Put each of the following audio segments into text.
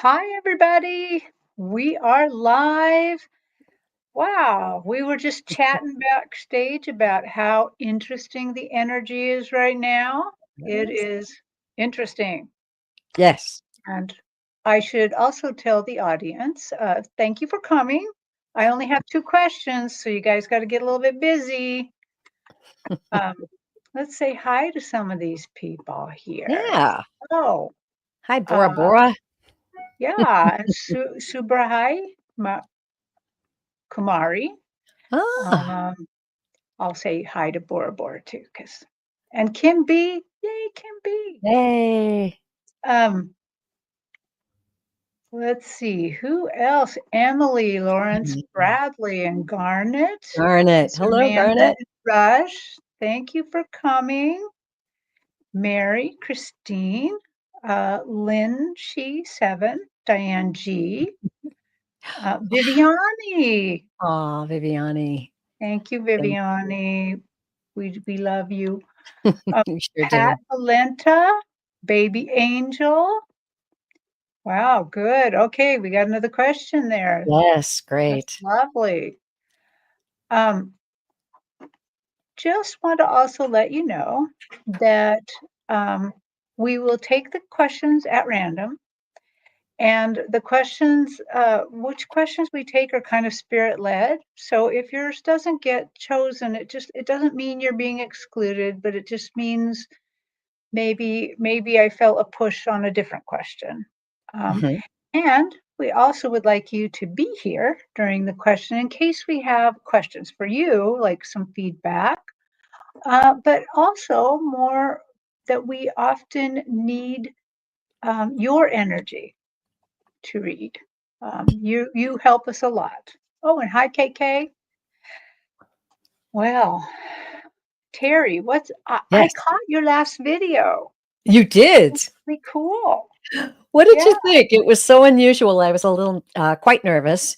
Hi, everybody. We are live. Wow, we were just chatting backstage about how interesting the energy is right now. It Yes. is interesting. Yes. And I should also tell the audience, thank you for coming. I only have two questions, so you guys got to get a little bit busy. Um, let's say hi to some of these people here. Yeah. Oh, Hi, Bora uh, Bora. yeah, and Subrahai Kumari. Ah, Um, I'll say hi to Bora Bora too, because and Kim B, yay, Kim B. hey. Um, let's see who else. Emily, Lawrence, Mhm. Bradley, and Garnet. Garnet. Hello, Samantha Garnet. and Rush. Thank you for coming. Mary, Christine, Lynn, she 7, Diane G, Viviani. Aw, Viviani. Thank you, Thank Viviani. We love you. you sure Pat do. Valenta, Baby Angel. Wow, good. Okay, we got another question there. Yes, That's great. lovely. Um, just want to also let you know that um, we will take the questions at random, and the questions, which questions we take are kind of spirit led. So if yours doesn't get chosen, it doesn't mean you're being excluded, but it just means maybe I felt a push on a different question. Um, Mhm. and we also would like you to be here during the question in case we have questions for you, like some feedback, but also more that we often need your energy to read. You help us a lot. Oh, and hi, KK. Well, Terry, I Yes, caught your last video. you did. Pretty cool. What did Yeah. you think? It was so unusual. I was a little quite nervous.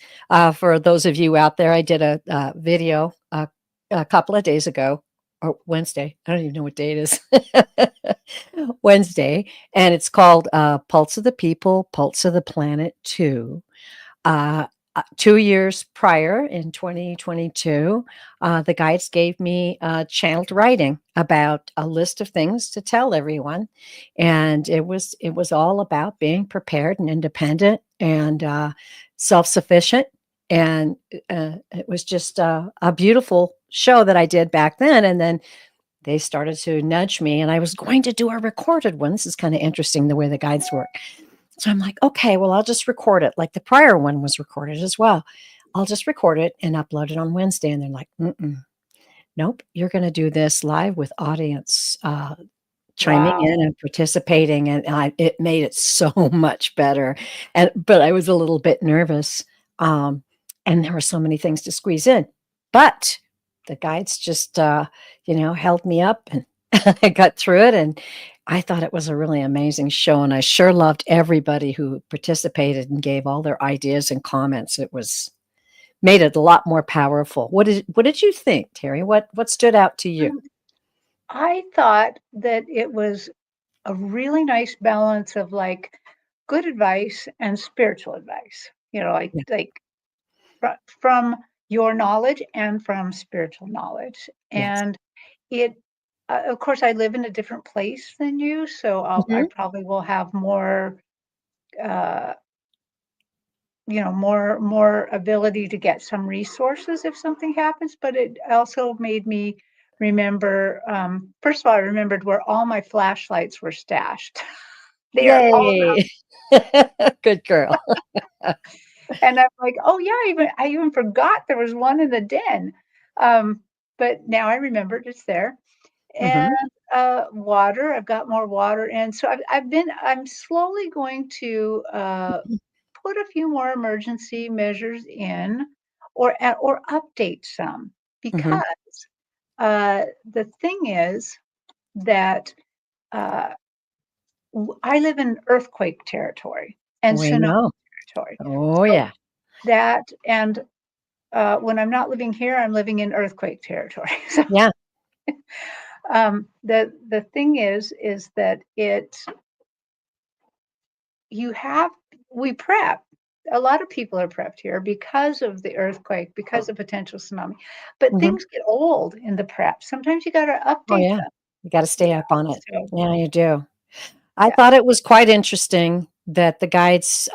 For those of you out there, I did a video a couple of days ago, or Wednesday. I don't even know what day it is. Wednesday, and it's called Pulse of the People, Pulse of the Planet 2. 2 years prior in 2022, the guides gave me channeled writing about a list of things to tell everyone, and it was all about being prepared and independent and self-sufficient. And it was just a beautiful show that I did back then. And then they started to nudge me, and I was going to do a recorded one. This is kind of interesting the way the guides work. So I'm like, okay, well, I'll just record it like the prior one was recorded as well. I'll just record it and upload it on Wednesday. And they're like, nope, you're going to do this live with audience chiming Wow. in and participating. And it made it so much better. But I was a little bit nervous. And there were so many things to squeeze in. But the guides just, held me up and I got through it. And I thought it was a really amazing show. And I sure loved everybody who participated and gave all their ideas and comments. It was made it a lot more powerful. What did you think, Terry? What stood out to you? Um, I thought that it was a really nice balance of like good advice and spiritual advice. Yeah. From your knowledge and from spiritual knowledge. Yes. And it, of course, I live in a different place than you, so I Mhm. probably will have more, uh, more ability to get some resources if something happens. But it also made me remember. First of all, I remembered where all my flashlights were stashed. They are all Yay. Good girl. And I'm like, "Oh, yeah, I even forgot there was one in the den." Um, but now I remembered it's there. And, Mhm. water, I've got more water, and so I'm slowly going to, put a few more emergency measures in or update some Mhm. because, the thing is that, uh, I live in earthquake territory and We tsunami know. territory. Oh, So yeah. that and when I'm not living here, I'm living in earthquake territory. So Yeah. the thing is that we prep. A lot of people are prepped here because of the earthquake, because of potential tsunami. But Mhm. things get old in the prep. Sometimes you got to Oh, update yeah. them. You gotta stay Yeah. up on it. So, Yeah, you do. I yeah. thought it was quite interesting that the guides,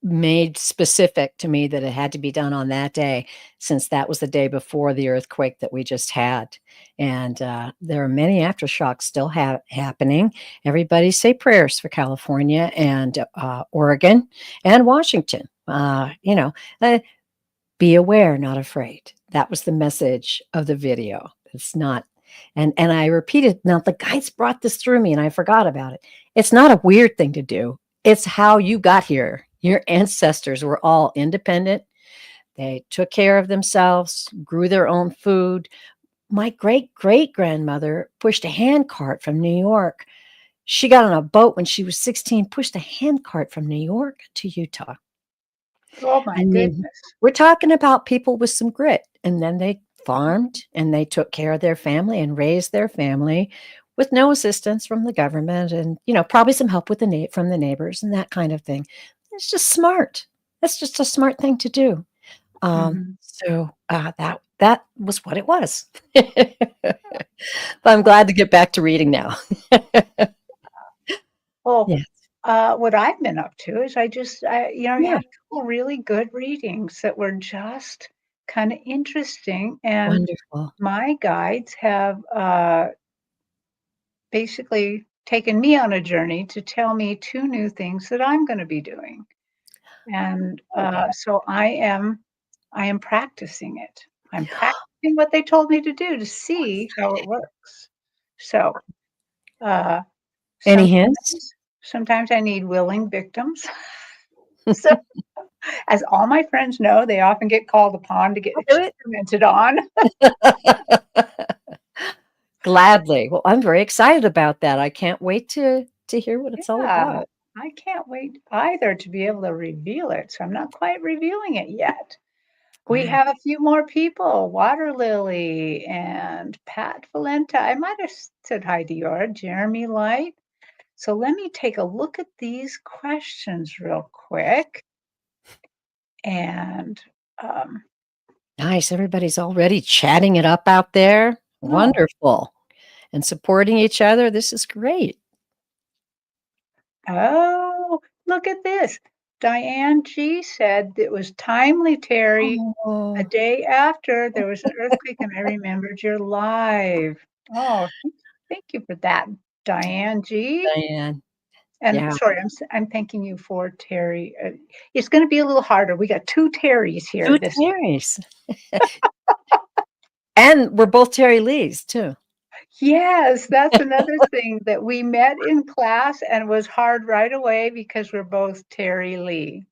made specific to me that it had to be done on that day, since that was the day before the earthquake that we just had. And there are many aftershocks still happening. Everybody say prayers for California and Oregon and Washington. Be aware, not afraid. That was the message of the video. It's not, and I repeated. Now the guides brought this through me, and I forgot about it. It's not a weird thing to do. It's how you got here. Your ancestors were all independent. They took care of themselves, grew their own food. My great great grandmother pushed a hand cart from New York. She got on a boat when she was 16, pushed a hand cart from New York to Utah. Oh my I mean, goodness. we're talking about people with some grit, and then they farmed and they took care of their family and raised their family with no assistance from the government and, probably some help with from the neighbors and that kind of thing. It's just smart. That's just a smart thing to do. Mhm. That was what it was. But I'm glad to get back to reading now. Well, Yeah. what I've been up to is I Yeah. had a couple really good readings that were just kind of interesting, and Wonderful. my guides have basically taken me on a journey to tell me two new things that I'm going to be doing, and Oh. so I am practicing it. I'm practicing what they told me to do to see how it works. So uh, Any hints? sometimes I need willing victims. So as all my friends know, they often get called upon to get I'll do it. experimented on. Gladly. Well, I'm very excited about that. I can't wait to hear what it's all Yeah, about. I can't wait either to be able to reveal it, so I'm not quite revealing it yet. We Wow. have a few more people, Water Lily and Pat Valenta. I might have said hi to you, Jeremy Light. So let me take a look at these questions real quick. And um, Nice. Everybody's already chatting it up out there. oh, Wonderful. And supporting each other. This is great. oh, look at this. Diane G said it was timely, Terry. A Oh, day after there was an earthquake, and I remembered you're live. Oh, thank you for that, Diane G. Diane. And Yeah. sorry, I'm thanking you for Terry. It's going to be a little harder. We got two Terrys here. 2 This Terrys. And we're both Terry Lees too. Yes, that's another thing that we met in class and was hard right away because we're both Terry Lee.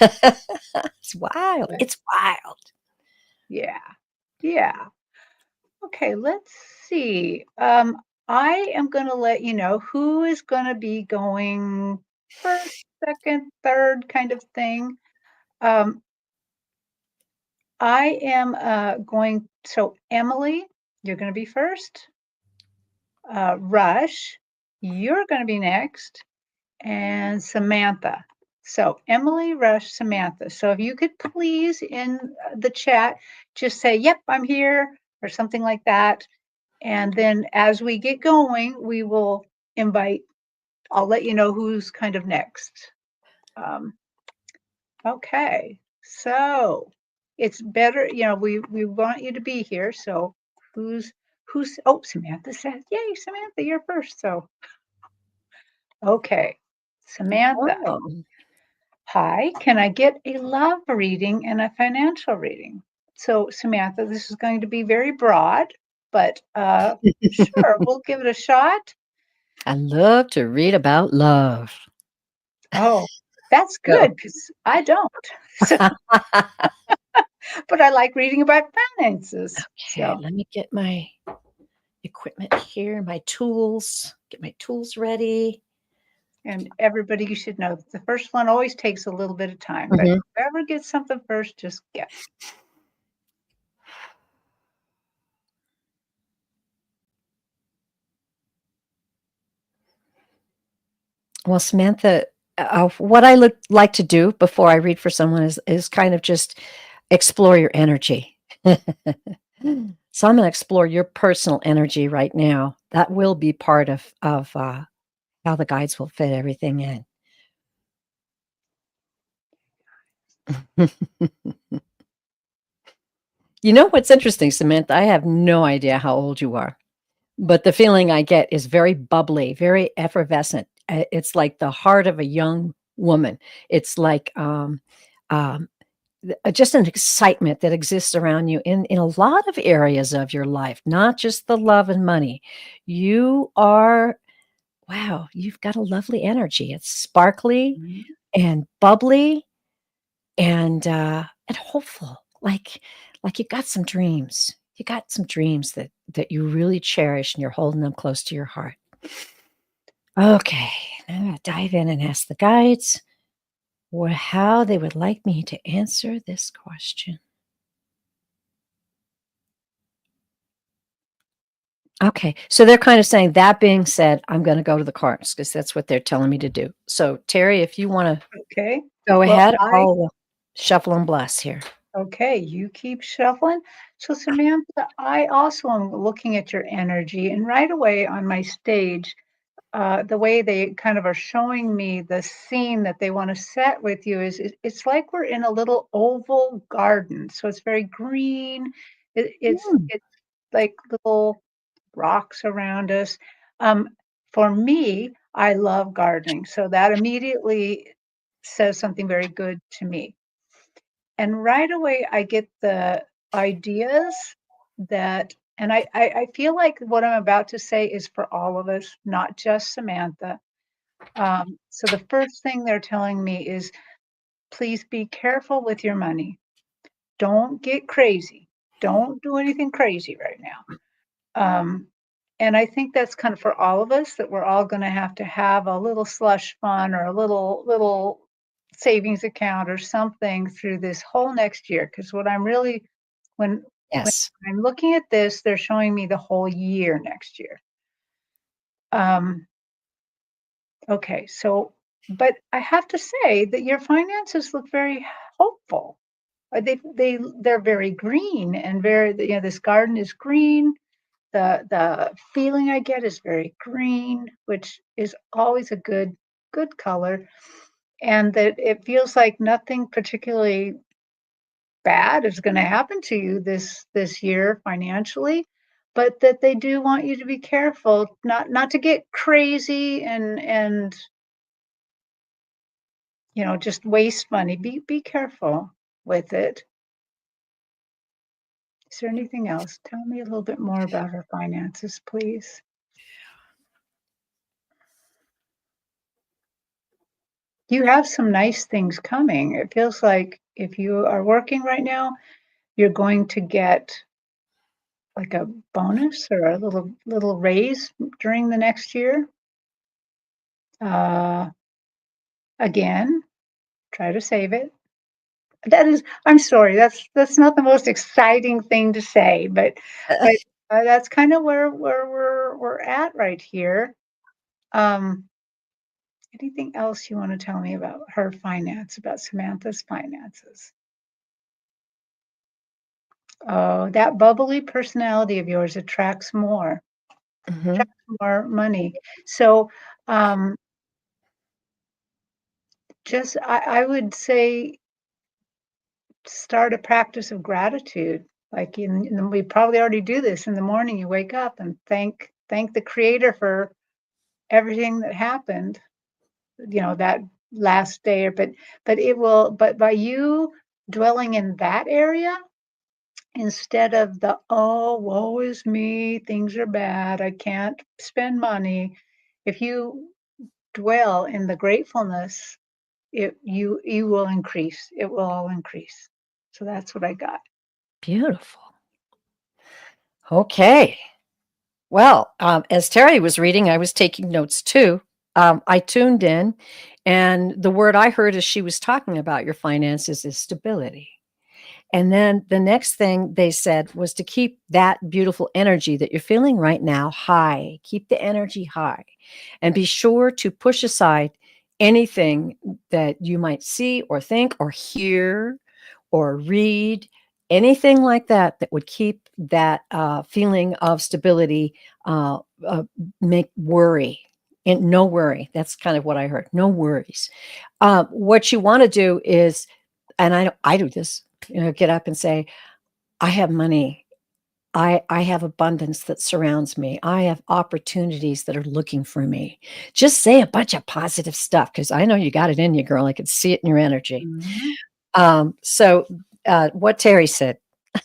It's wild. But It's wild. yeah, yeah. Okay, let's see. I am going to let you know who is going to be going first, second, third kind of thing. Um, I am so Emily, you're going to be first. Rush, you're going to be next. And Samantha. So Emily, Rush, Samantha. So if you could please in the chat just say, "Yep, I'm here," or something like that. And then as we get going, we will invite, I'll let you know who's kind of next. Um, okay. So it's better, we want you to be here. So oh, Samantha says, "Yay, Samantha, you're first." So okay. Samantha. Oh. Hi, can I get a love reading and a financial reading? So, Samantha, this is going to be very broad, but sure, we'll give it a shot. I love to read about love. Oh, that's So good because I don't. So, but I like reading about finances. okay, So, let me get my equipment here, my tools, get my tools ready. and everybody, you should know the first one always takes a little bit of time, but Mhm. whoever gets something first, just get. Well, Samantha, what I like to do before I read for someone is kind of just explore your energy. So I'm going to explore your personal energy right now. That will be part of how the guides will fit everything in. You know what's interesting, Samantha? I have no idea how old you are, but the feeling I get is very bubbly, very effervescent. It's like the heart of a young woman. It's like um, just an excitement that exists around you in a lot of areas of your life, not just the love and money. You are, wow, you've got a lovely energy. It's sparkly Mhm. and bubbly and hopeful. Like you got some dreams. You got some dreams that you really cherish and you're holding them close to your heart. Okay, I'm gonna dive in and ask the guides how they would like me to answer this question. Okay, so they're kind of saying, that being said, I'm going to go to the cards because that's what they're telling me to do. So, Terry, if you want to Okay. go Well, ahead, I'll shuffle and bless here. okay, you keep shuffling. So, Samantha, I also am looking at your energy, and right away on my stage, the way they kind of are showing me the scene that they want to set with you it's like we're in a little oval garden. So it's very green. Mm, It's like little rocks around us. Um, for me, I love gardening, so that immediately says something very good to me. And right away, I get the ideas that, and I feel like what I'm about to say is for all of us, not just Samantha. So the first thing they're telling me is, please be careful with your money. Don't get crazy. Don't do anything crazy right now. Um, and I think that's kind of for all of us that we're all going to have a little slush fund or a little savings account or something through this whole next year. Because what I'm really when yes. I'm looking at this, they're showing me the whole year next year. Um, okay, so but I have to say that your finances look very hopeful. They're very green and very, this garden is green. The feeling I get is very green, which is always a good color, and that it feels like nothing particularly bad is going to happen to you this year financially, but that they do want you to be careful not to get crazy and just waste money. Be careful with it. Is there anything else? Tell me a little bit more about her finances, please. You have some nice things coming. It feels like if you are working right now, you're going to get like a bonus or a little raise during the next year. Uh, again, try to save it. That is, I'm sorry, that's not the most exciting thing to say, but that's kind of where we're at right here. Um, Anything else you want to tell me about her finance, about Samantha's finances? Oh, that bubbly personality of yours Mhm. attracts more money. So, um, just I would say start a practice of gratitude. Like we probably already do this in the morning. You wake up and thank the Creator for everything that happened. That last day, but by you dwelling in that area instead of the, oh, woe is me, things are bad, I can't spend money. If you dwell in the gratefulness, you will increase. It will all increase. So that's what I got. Beautiful. Okay. Well, as Terry was reading, I was taking notes too. I tuned in, and the word I heard as she was talking about your finances is stability. And then the next thing they said was to keep that beautiful energy that you're feeling right now high. Keep the energy high and be sure to push aside anything that you might see or think or hear or read, anything like that that would keep that feeling of stability, make worry. And no worry. That's kind of what I heard. No worries. What you want to do is, and I do this, get up and say, I have money. I have abundance that surrounds me. I have opportunities that are looking for me. Just say a bunch of positive stuff because I know you got it in you, girl. I can see it in your energy. Mhm. So what Terri said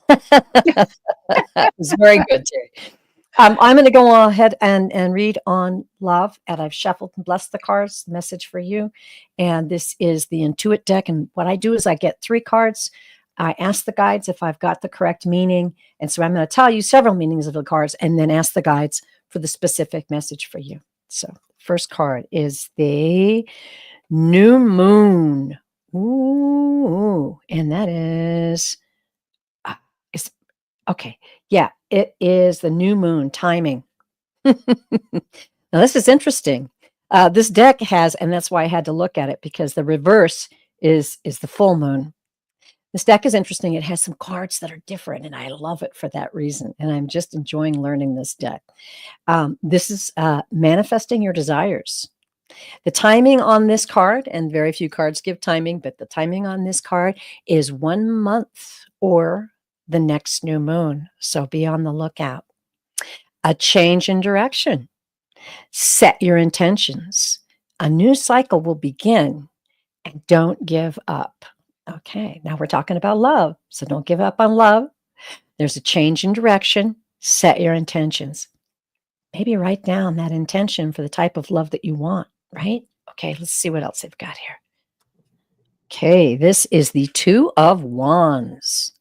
was very good, Terri. I'm going to go ahead and read on love, and I've shuffled and blessed the cards. Message for you, and this is the Intuit deck. And what I do is I get 3 cards. I ask the guides if I've got the correct meaning, and so I'm going to tell you several meanings of the cards, and then ask the guides for the specific message for you. So, first card is the New Moon. Ooh, and that is, it's okay. Yeah, it is the new moon timing. Now, this is interesting. This deck has, and that's why I had to look at it because the reverse is the full moon. This deck is interesting. It has some cards that are different, and I love it for that reason. And I'm just enjoying learning this deck. This is manifesting your desires. The timing on this card, and very few cards give timing, but the timing on this card is 1 month or the next new moon. So be on the lookout. A change in direction. Set your intentions. A new cycle will begin, and don't give up. Okay, now we're talking about love. So don't give up on love. There's a change in direction. Set your intentions. Maybe write down that intention for the type of love that you want, right? Okay, let's see what else they've got here. Okay, this is the Two of Wands.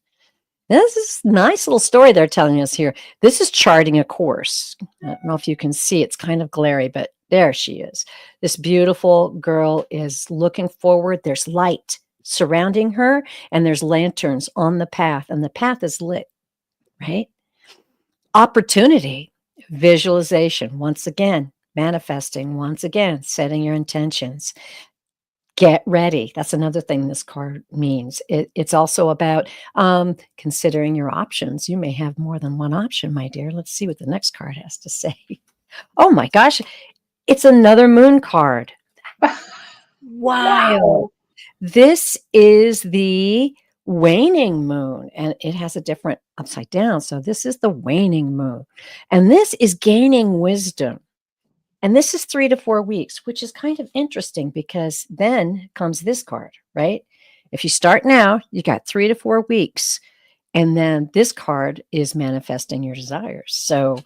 This is a nice little story they're telling us here. This is charting a course. I don't know if you can see, it's kind of glary, but there she is. This beautiful girl is looking forward. There's light surrounding her, and there's lanterns on the path, and the path is lit, right? Opportunity, visualization, once again, manifesting, once again, setting your intentions. Get ready. That's another thing this card means. It's also about considering your options. You may have more than one option, my dear. Let's see what the next card has to say. Oh my gosh, it's another moon card. Wow. Wow. This is the waning moon, and it has a different upside down. So this is the waning moon, and this is gaining wisdom. And this is 3 to 4 weeks, which is kind of interesting because then comes this card, right? If you start now, you got 3 to 4 weeks. And then this card is manifesting your desires. So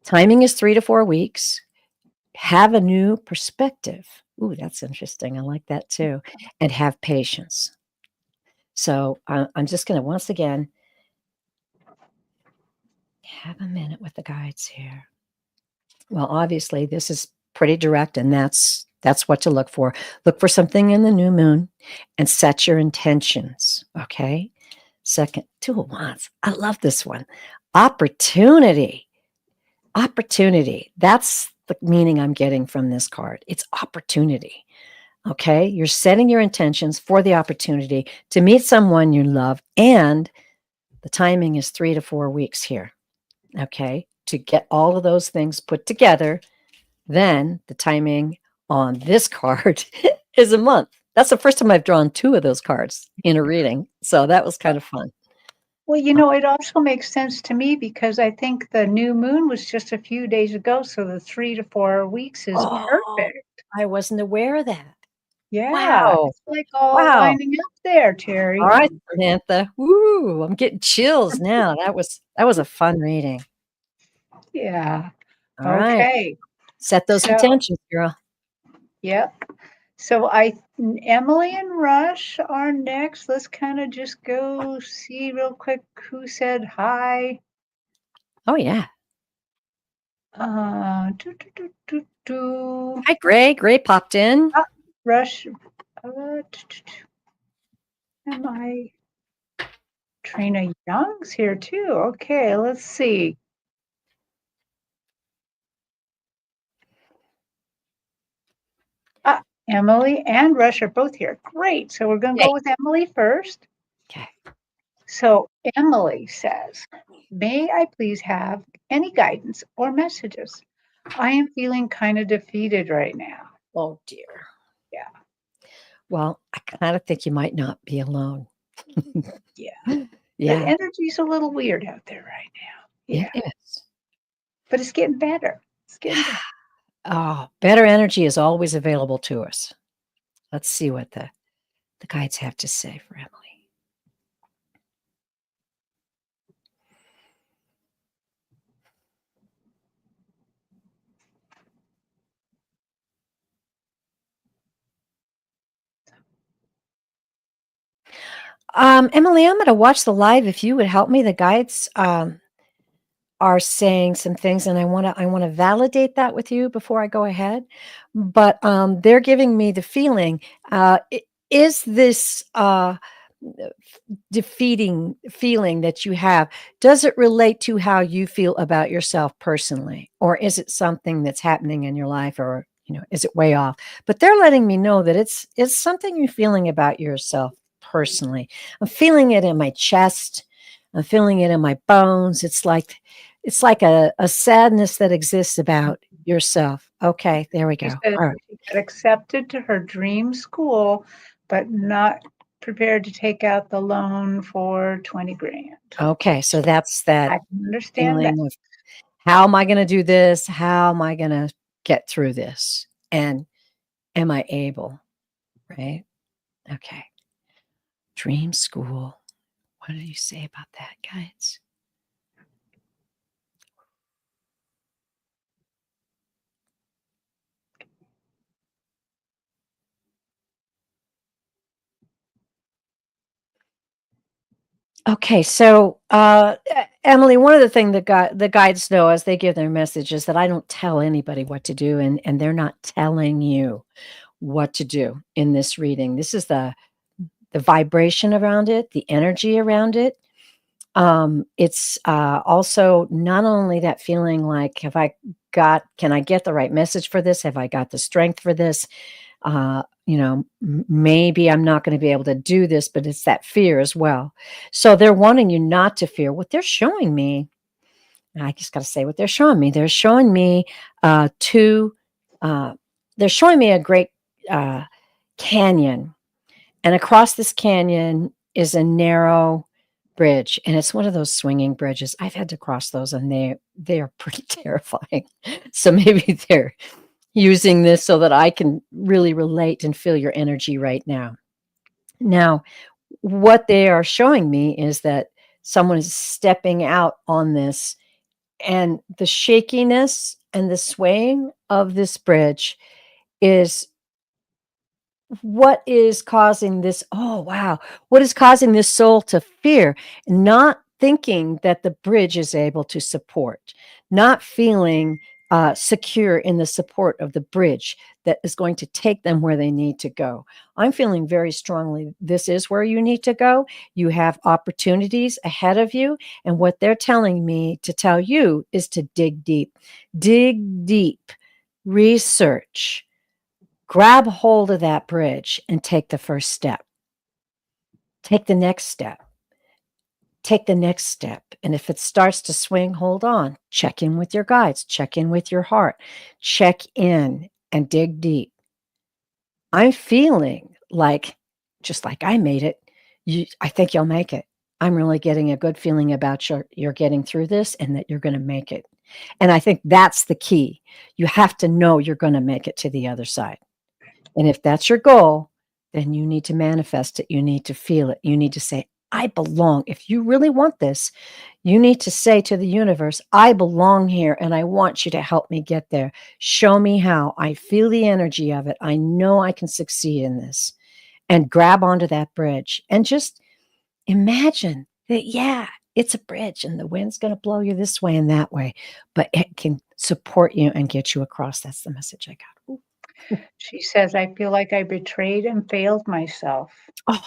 timing is 3 to 4 weeks. Have a new perspective. Ooh, that's interesting. I like that too. And have patience. So I'm just going to once again have a minute with the guides here. Well, obviously, this is pretty direct, and that's what to look for. Look for something in the new moon and set your intentions, okay? Second, Two of Wands. I love this one. Opportunity. Opportunity. That's the meaning I'm getting from this card. It's opportunity, okay? You're setting your intentions for the opportunity to meet someone you love, and the timing is 3 to 4 weeks here, okay? To get all of those things put together. Then the timing on this card is a month. That's the first time I've drawn 2 of those cards in a reading. So that was kind of fun. Well, it also makes sense to me because I think the new moon was just a few days ago, so the 3 to 4 weeks is Oh, perfect. I wasn't aware of that. Yeah, Wow. it's like all Wow. lining up there, All Terri. right, Samantha. Woo, I'm getting chills now. That was a fun reading. Yeah. All right. Okay. Set those So, intentions, girl. yep. So Emily and Rush are next. Let's kind of just go see real quick who said hi. Oh yeah. Do, do, do, do, do. Hi, Gray. Gray popped in. Rush. Am I? Trina Young's here too. Okay, let's see. Emily and Rush are both here. Great. So we're going to go with Emily first. Okay. So Emily says, may I please have any guidance or messages? I am feeling kind of defeated right now. Oh dear. Yeah. Well, I kind of think you might not be alone. Yeah. The Yeah, energy's a little weird out there right now. it Yeah. is. But it's getting better. It's getting better. Oh, better energy is always available to us. Let's see what the guides have to say for Emily. Emily, I'm going to watch the live if you would help me. The guides are saying some things, and I want to validate that with you before I go ahead. But they're giving me the feeling: is this defeating feeling that you have, does it relate to how you feel about yourself personally, or is it something that's happening in your life, or is it way off? But they're letting me know that it's something you're feeling about yourself personally. I'm feeling it in my chest. I'm feeling it in my bones. It's like a sadness that exists about yourself. Okay, there we She go. said All right. she got accepted to her dream school, but not prepared to take out the loan for 20 grand. Okay, so that's that I can understand that. feeling of, how am I going to do this? How am I going to get through this? And am I able? Right? Okay. Dream school. What do you say about that, guys? Okay, so Emily, one of the things the guides know as they give their messages that I don't tell anybody what to do, and they're not telling you what to do in this reading. This is the vibration around it, the energy around it. It's also not only that feeling like, can I get the right message for this? Have I got the strength for this? Maybe I'm not going to be able to do this, but it's that fear as well. So they're wanting you not to fear. What they're showing me, and I just got to say what they're showing me. They're showing me they're showing me a great canyon, and across this canyon is a narrow bridge, and it's one of those swinging bridges. I've had to cross those, and they are pretty terrifying. So maybe they're using this so that I can really relate and feel your energy right now. Now, what they are showing me is that someone is stepping out on this, and the shakiness and the swaying of this bridge is what is causing this. Oh wow, what is causing this soul to fear, not thinking that the bridge is able to support, not feeling secure in the support of the bridge that is going to take them where they need to go. I'm feeling very strongly this is where you need to go. You have opportunities ahead of you, and what they're telling me to tell you is to dig deep. Dig deep, research, grab hold of that bridge and take the first step. Take the next step. Take the next step. And if it starts to swing, hold on. Check in with your guides. Check in with your heart. Check in and dig deep. I'm feeling like, just like I made it, I think you'll make it. I'm really getting a good feeling about you're getting through this and that you're going to make it. And I think that's the key. You have to know you're going to make it to the other side. And if that's your goal, then you need to manifest it. You need to feel it. You need to say, I belong. If you really want this, you need to say to the universe, I belong here and I want you to help me get there. Show me how. I feel the energy of it. I know I can succeed in this. And grab onto that bridge and just imagine that, yeah, it's a bridge and the wind's going to blow you this way and that way, but it can support you and get you across. That's the message I got. She says, I feel like I betrayed and failed myself. Oh,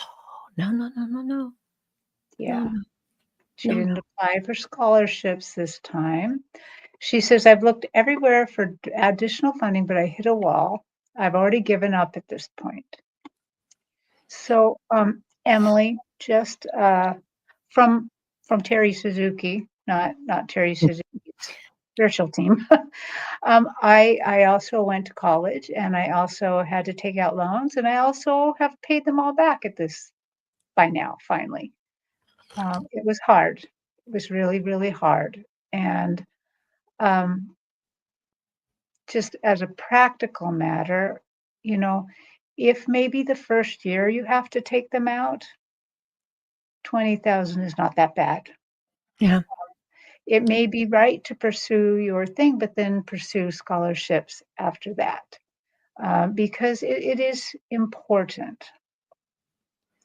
no, no, no, no, no. Yeah. no, She no, didn't apply for scholarships this time. She says, I've looked everywhere for additional funding, but I hit a wall. I've already given up at this point. So, Emily, just from Terri Suzuki, not Terri Suzuki's spiritual team. I also went to college, and I also had to take out loans, and I also have paid them all back at this by now. Finally, it was hard. It was really, really hard, and um, just as a practical matter, you know, if maybe the first year you have to take them out, 20,000 is not that bad. yeah, It may be right to pursue your thing, but then pursue scholarships after that, because it is important.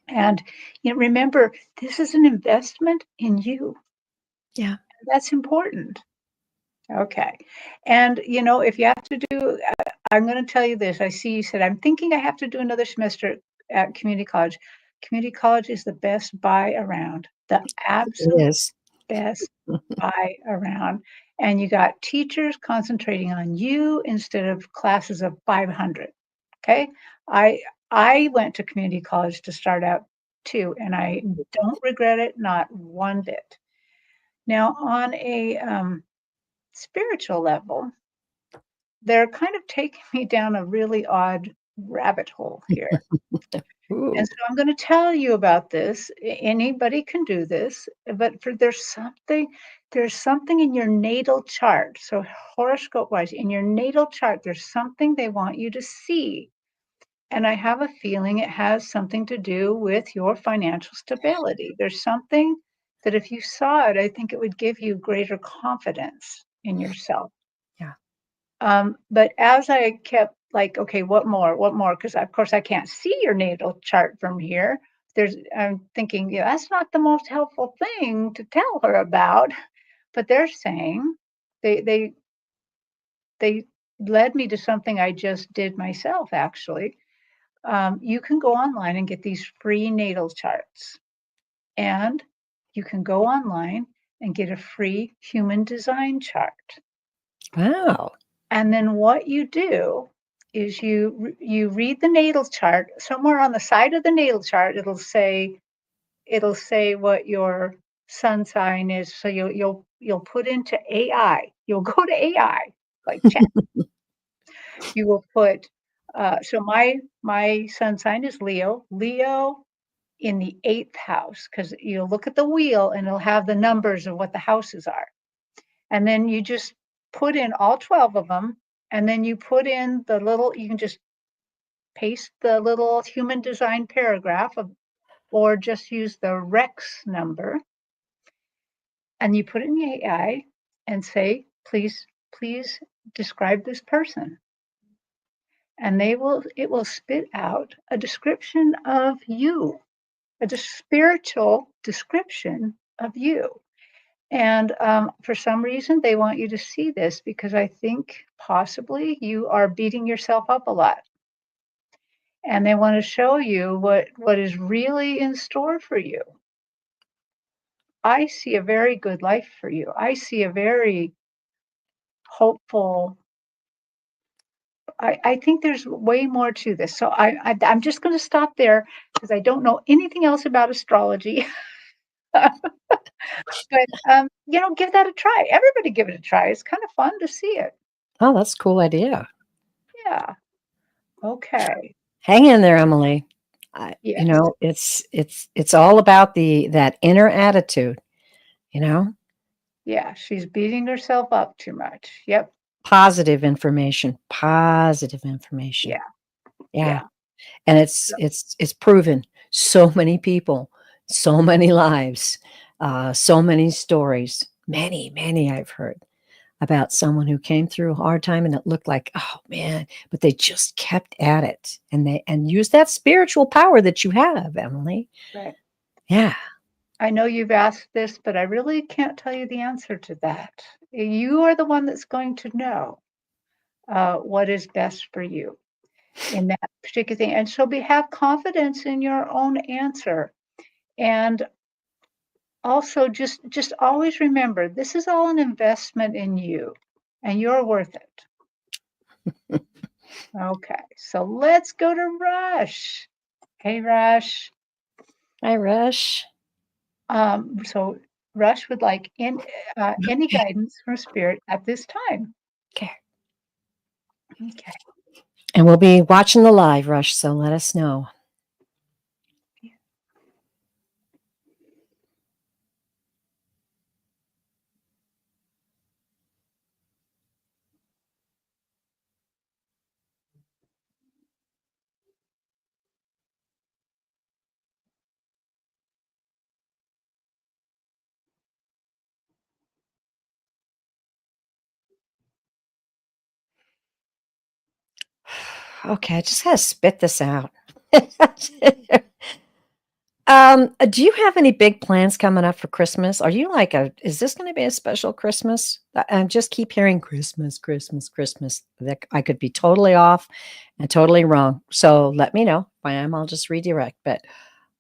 And remember, this is an investment in you. yeah. That's important. Okay. And if you have to do, I'm going to tell you this. I see you said, I'm thinking I have to do another semester at community college. Community college is the best buy around, the It absolute is. best buy around. And you got teachers concentrating on you instead of classes of 500. Okay. I, I went to community college to start out too, and I don't regret it, not one bit. Now, on a spiritual level, they're kind of taking me down a really odd rabbit hole here. And Ooh, so I'm going to tell you about this. Anybody can do this, but there's something in your natal chart. So horoscope wise, in your natal chart, there's something they want you to see. And I have a feeling it has something to do with your financial stability. There's something that if you saw it, I think it would give you greater confidence in yourself. yeah. But as I kept like, okay, what more? What more? Because of course I can't see your natal chart from here. I'm thinking, yeah, that's not the most helpful thing to tell her about. But they're saying they they they led me to something I just did myself, actually. You can go online and get these free natal charts, and you can go online and get a free human design chart. Wow. And then what you do is you read the natal chart. Somewhere on the side of the natal chart, it'll say what your sun sign is. So you'll put into AI. You'll go to AI like chat. You will put so my sun sign is Leo. Leo in the eighth house, because you'll look at the wheel and it'll have the numbers of what the houses are. And then you just put in all 12 of them, and then you put in you can just paste the little human design paragraph or just use the Rex number, and you put it in the AI and say, please describe this person. And it will spit out a description of you, spiritual description of you. And for some reason, they want you to see this because I think possibly you are beating yourself up a lot. And they want to show you what is really in store for you. I see a very good life for you. I see a very hopeful. I think there's way more to this. So I'm just going to stop there because I don't know anything else about astrology. But give that a try. Everybody give it a try. It's kind of fun to see it. Oh, that's a cool idea. Yeah. Okay. Hang in there, Emily. Yes. It's all about that inner attitude, you know, Yeah. She's beating herself up too much. Yep. positive information, positive information. Yeah. Yeah. Yeah. And it's proven so many people, so many lives, so many stories, many I've heard about someone who came through a hard time and it looked like, oh man, but they just kept at it and used that spiritual power that you have, Emily. Right. Yeah. I know you've asked this, but I really can't tell you the answer to that. You are the one that's going to know what is best for you in that particular thing. And so have confidence in your own answer. And also just always remember, this is all an investment in you, and you're worth it. Okay, so let's go to Rush. Hey, Rush. Hi, Rush. So Rush would like any Okay. guidance from Spirit at this time. Okay. Okay. And we'll be watching the live, Rush, so let us know. Okay, I just gotta spit this out. Do you have any big plans coming up for Christmas? Are you like is this going to be a special Christmas? I just keep hearing Christmas, Christmas, Christmas. That I could be totally off and totally wrong. So let me know. If I am, I'll just redirect. But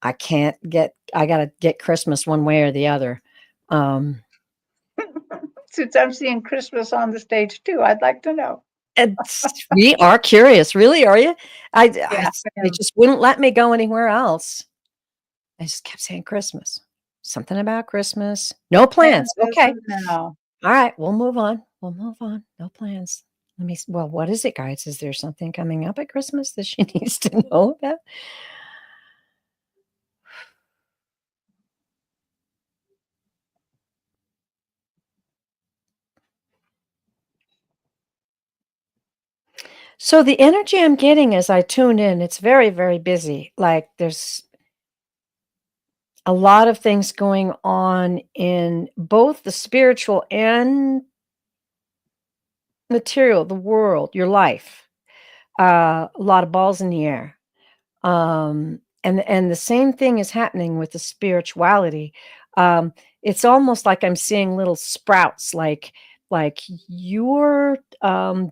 I got to get Christmas one way or the other. Um, Since I'm seeing Christmas on the stage too, I'd like to know. we are curious. Really, are you? Yeah, I They am. just wouldn't let me go anywhere else. I just kept saying Christmas. Something about Christmas. No And plans. as Okay. of now, All right, we'll move on. We'll move on. No plans. Well, what is it, guys? Is there something coming up at Christmas that she needs to know about? So the energy I'm getting as I tune in, it's very, very busy. Like there's a lot of things going on in both the spiritual and material, the world, your life. A lot of balls in the air. And the same thing is happening with the spirituality. Um, it's almost like I'm seeing little sprouts, like you're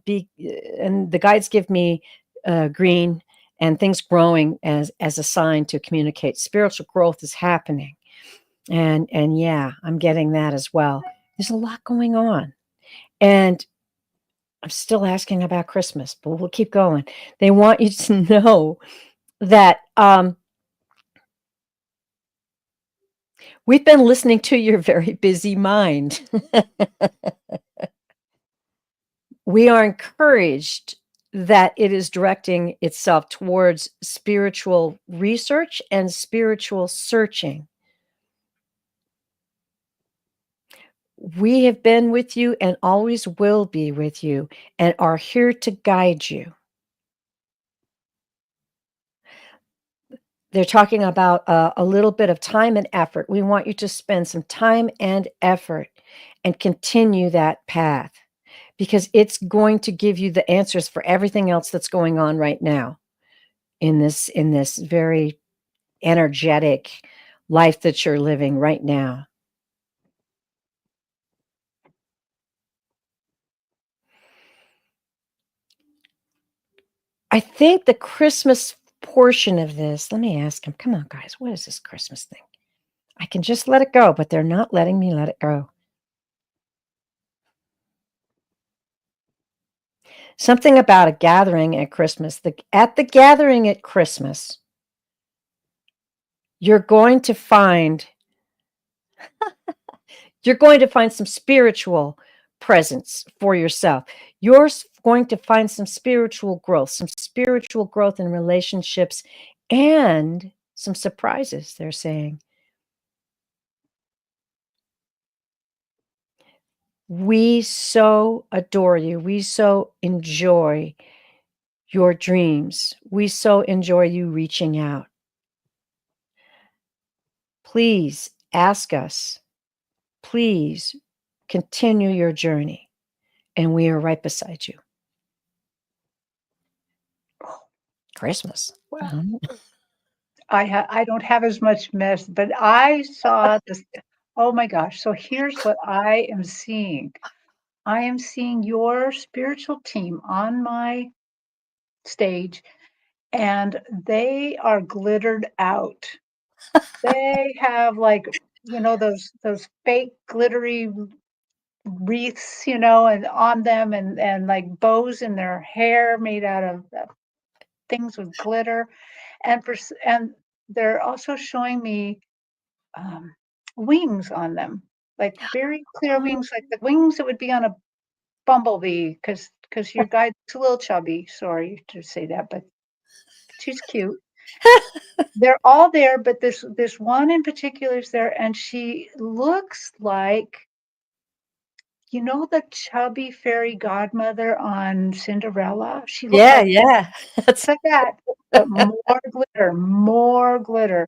be, and the guides give me green and things growing as a sign to communicate. Spiritual growth is happening, and yeah, I'm getting that as well. There's a lot going on, and I'm still asking about Christmas, but we'll keep going. They want you to know that we've been listening to your very busy mind. We are encouraged that it is directing itself towards spiritual research and spiritual searching. We have been with you and always will be with you and are here to guide you. They're talking about a little bit of time and effort. We want you to spend some time and effort and continue that path because it's going to give you the answers for everything else that's going on right now in this very energetic life that you're living right now. I think the Christmas portion of this, let me ask him, come on, guys, what is this Christmas thing? I can just let it go, but they're not letting me let it go. Something about a gathering at Christmas. At the gathering at Christmas, you're going to find some spiritual presence for yourself. You're going to find some spiritual growth in relationships and some surprises, they're saying. We so adore you. We so enjoy your dreams. We so enjoy you reaching out. Please ask us. Please continue your journey. And we are right beside you. Christmas. well, I don't have as much mess, but I saw this. Oh my gosh! So here's what I am seeing. I am seeing your spiritual team on my stage, and they are glittered out. They have like those fake glittery wreaths, and on them, and like bows in their hair made out of things with glitter, and they're also showing me um, wings on them, like very clear Oh, wings, like the wings that would be on a bumblebee, because your guide's a little chubby. Sorry to say that, but she's cute. They're all there, but this one in particular is there, and she looks like, the chubby fairy godmother on Cinderella? She looks yeah, like yeah. That's that, but more glitter.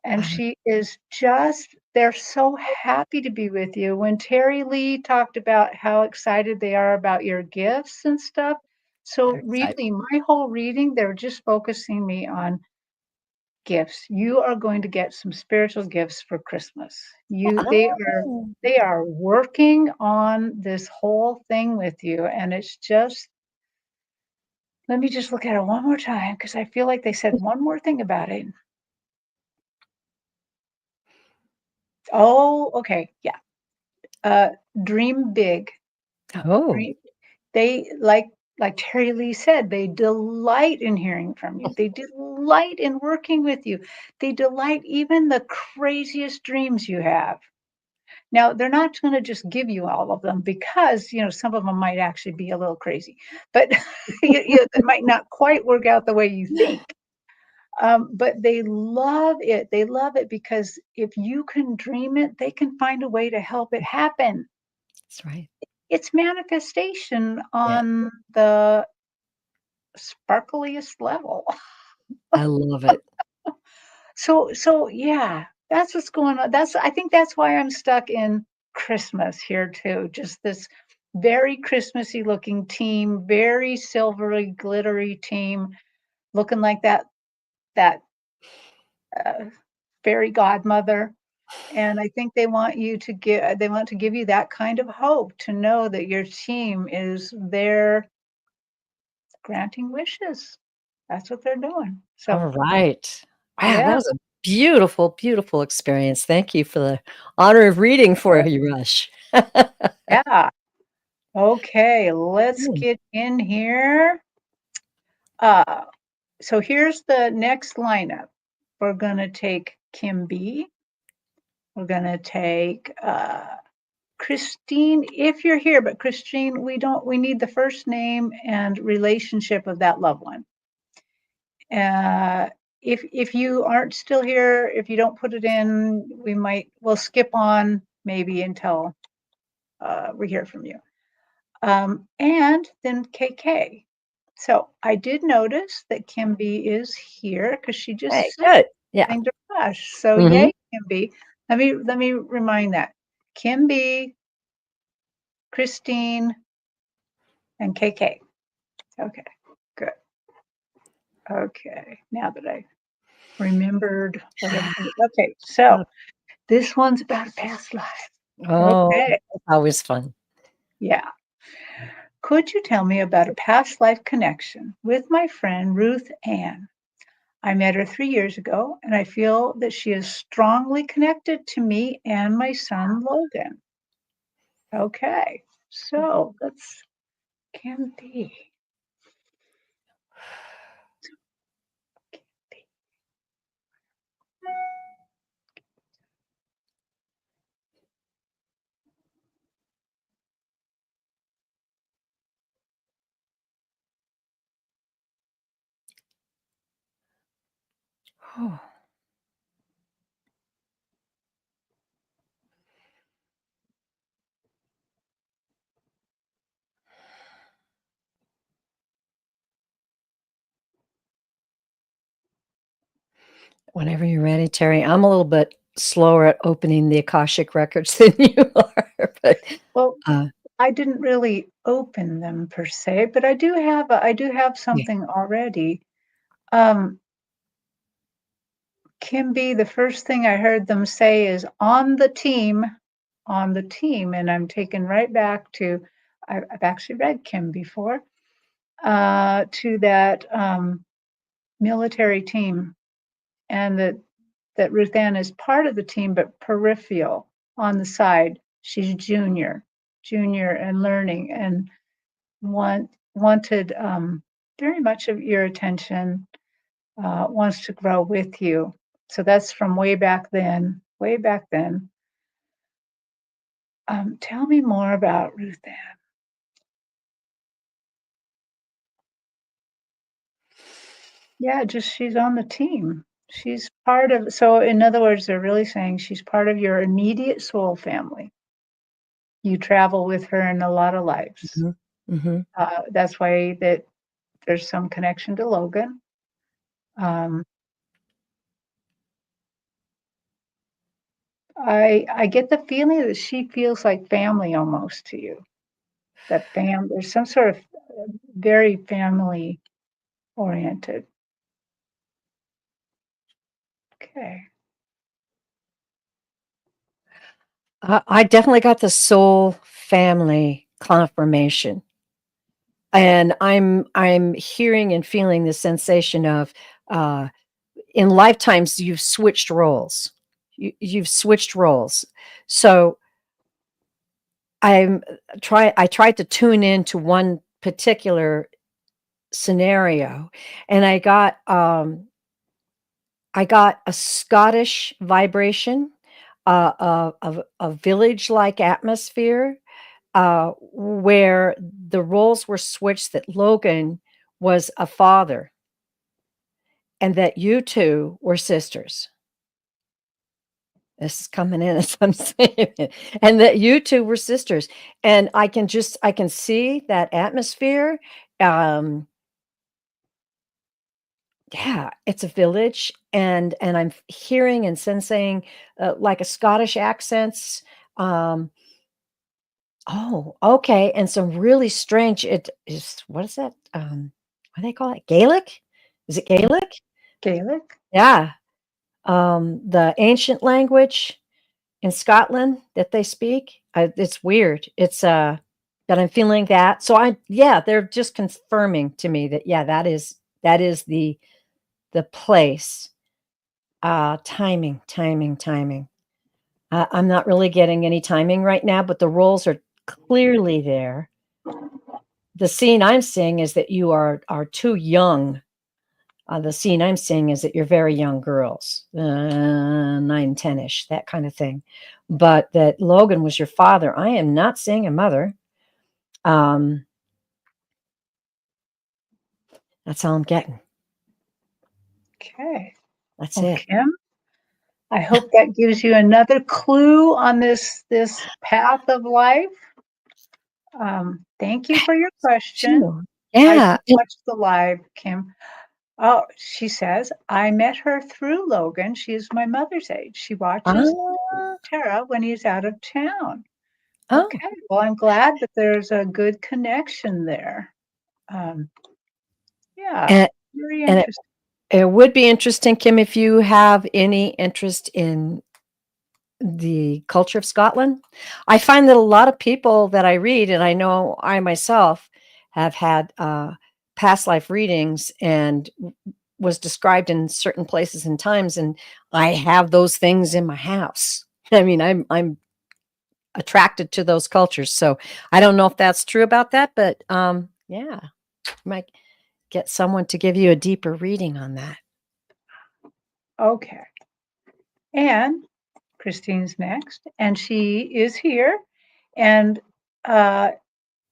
And wow, she is just they're so happy to be with you. When Terry Lee talked about how excited they are about your gifts and stuff, they're so excited. really my whole reading, they're just focusing me on gifts. You are going to get some spiritual gifts for Christmas. You Oh, they are working on this whole thing with you, and it's just let me just look at it one more time because I feel like they said one more thing about it. Oh, okay. Yeah. Uh, dream big. oh, Dream, they like Terry Lee said, they delight in hearing from you. They delight in working with you. They delight even the craziest dreams you have. Now, they're not going to just give you all of them because, some of them might actually be a little crazy, but it might not quite work out the way you think. But they love it. They love it because if you can dream it, they can find a way to help it happen. that's right. It's manifestation Yeah, on the sparkliest level. I love it. So yeah, that's what's going on. I think that's why I'm stuck in Christmas here too. Just this very Christmassy looking team, very silvery, glittery team, looking like that uh, fairy godmother. And I think they want to give you that kind of hope to know that your team is there granting wishes. That's what they're doing. All So right. Wow, that yeah, was a beautiful, beautiful experience. Thank you for the honor of reading for you, Rush. yeah. Okay, let's Mm, get in here. Uh, so here's the next lineup. We're gonna take Kim B. We're gonna take Christine, if you're here, but Christine, we need the first name and relationship of that loved one. Uh, if you aren't still here, if you don't put it in, we'll skip on maybe until we hear from you. And then KK. So I did notice that Kim B is here because she hey, just said good. Yeah. something to Rush. So Mhm. yay, Kim B. Let me remind that. Kim B, Christine, and KK. Okay, good. Okay, now that I remembered what everything. Okay, so this one's about a past life. Oh, Okay, that's always fun. yeah. Could you tell me about a past life connection with my friend Ruth Ann? I met her 3 years ago, and I feel that she is strongly connected to me and my son Logan. Okay, so let's can be. Oh, whenever you're ready, Terry. I'm a little bit slower at opening the Akashic records than you are, but, Well, uh, I didn't really open them per se, but I do have yeah. something already. Um, Kimby, the first thing I heard them say is on the team, and I'm taken right back to I've actually read Kim before, to that military team, and that Ruth Ann is part of the team, but peripheral on the side. She's junior and learning, and wanted very much of your attention, wants to grow with you. So that's from way back then, way back then. Tell me more about Ruth Ann. Yeah, just she's on the team. She's part of, so in other words, they're really saying she's part of your immediate soul family. You travel with her in a lot of lives. Mhm. Mhm. That's why that there's some connection to Logan. Um, I get the feeling that she feels like family almost to you. That there's some sort of very family oriented. Okay. I definitely got the soul family confirmation. And I'm hearing and feeling the sensation of, uh, in lifetimes, you've switched roles. You've switched roles. So I tried to tune into one particular scenario, and I got a Scottish vibration, a village-like atmosphere, where the roles were switched, that Logan was a father and that you 2 were sisters. This is coming in as I'm saying it, and that you 2 were sisters, and I can see that atmosphere. um Yeah, it's a village, and I'm hearing and sensing, like a Scottish accents. Um, oh, okay, and some really strange, it is, what is that? What do they call it? Gaelic? Is it Gaelic? Gaelic? Yeah, the ancient language in Scotland that they speak. It's weird. But I'm feeling that. So yeah, they're just confirming to me that, yeah, that is the place. Timing, timing, timing. I'm not really getting any timing right now, but the roles are clearly there. The scene I'm seeing is that you are too young. The scene I'm seeing is that you're very young girls, 9, 10-ish, that kind of thing. But that Logan was your father. I am not seeing a mother. Um, that's all I'm getting. Okay. That's Well, it. Kim, I hope that gives you another clue on this path of life. Thank you for your question. Sure. I Yeah. just watched the live, Kim. Oh, she says, I met her through Logan. She is my mother's age. She watches Ah, Tara when he's out of town. oh, Okay. Well, I'm glad that there's a good connection there. Um, yeah, and, very and interesting. it would be interesting, Kim, if you have any interest in the culture of Scotland. I find that a lot of people that I read, and I know I myself have had past life readings and was described in certain places and times, and I have those things in my house. I mean, I'm attracted to those cultures. So I don't know if that's true about that, but yeah, you might get someone to give you a deeper reading on that. Okay. And Christine's next, and she is here. And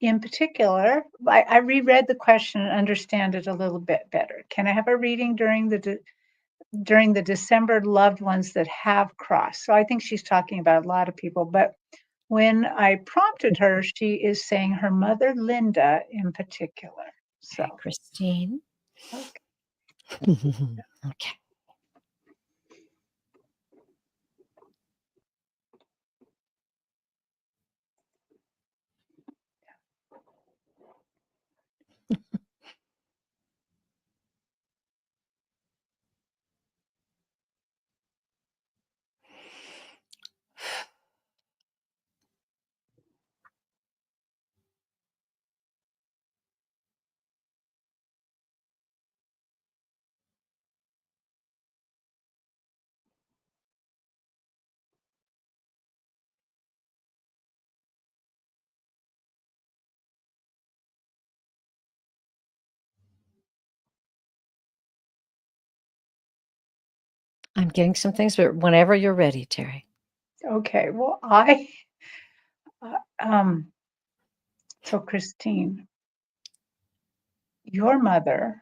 in particular, I reread the question and understand it a little bit better. Can I have a reading during the December loved ones that have crossed? So I think she's talking about a lot of people, but when I prompted her, she is saying her mother, Linda, in particular. So, Okay, Christine. okay. Okay. I'm getting some things, but whenever you're ready, Terri. Okay, well, uh, so Christine, your mother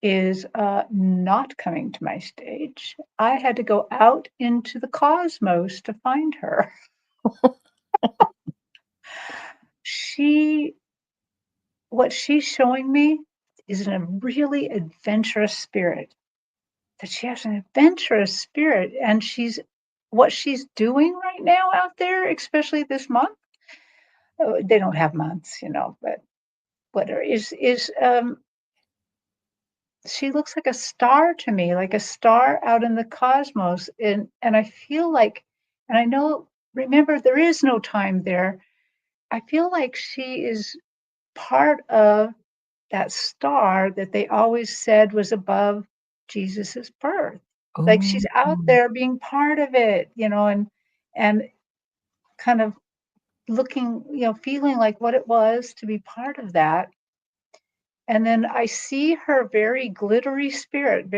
is not coming to my stage. I had to go out into the cosmos to find her. She, what she's showing me is a really adventurous spirit. That she has an adventurous spirit, and what she's doing right now out there, especially this month. They don't have months, but whatever is she looks like a star to me, like a star out in the cosmos, and I feel like, and I know, remember, there is no time there. I feel like she is part of that star that they always said was above Jesus's birth. Like Oh, she's out there being part of it, and kind of looking, feeling like what it was to be part of that. And then I see her very glittery spirit,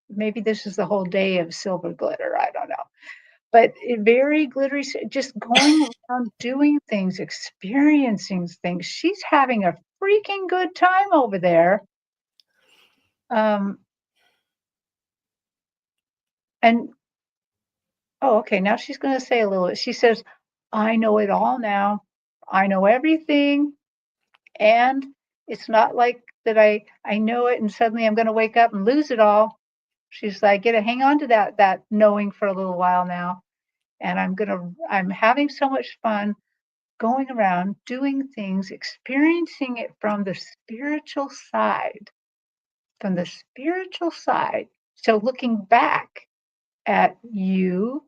maybe this is the whole day of silver glitter, I don't know. But very glittery, just going around doing things, experiencing things. She's having a freaking good time over there. Um, and oh, okay, now she's gonna say a little. She says, "I know it all now. I know everything, and it's not like that I know it and suddenly I'm gonna wake up and lose it all." She's like, "Get to hang on to that knowing for a little while now, and I'm having so much fun going around doing things, experiencing it from the spiritual side. So looking back at you,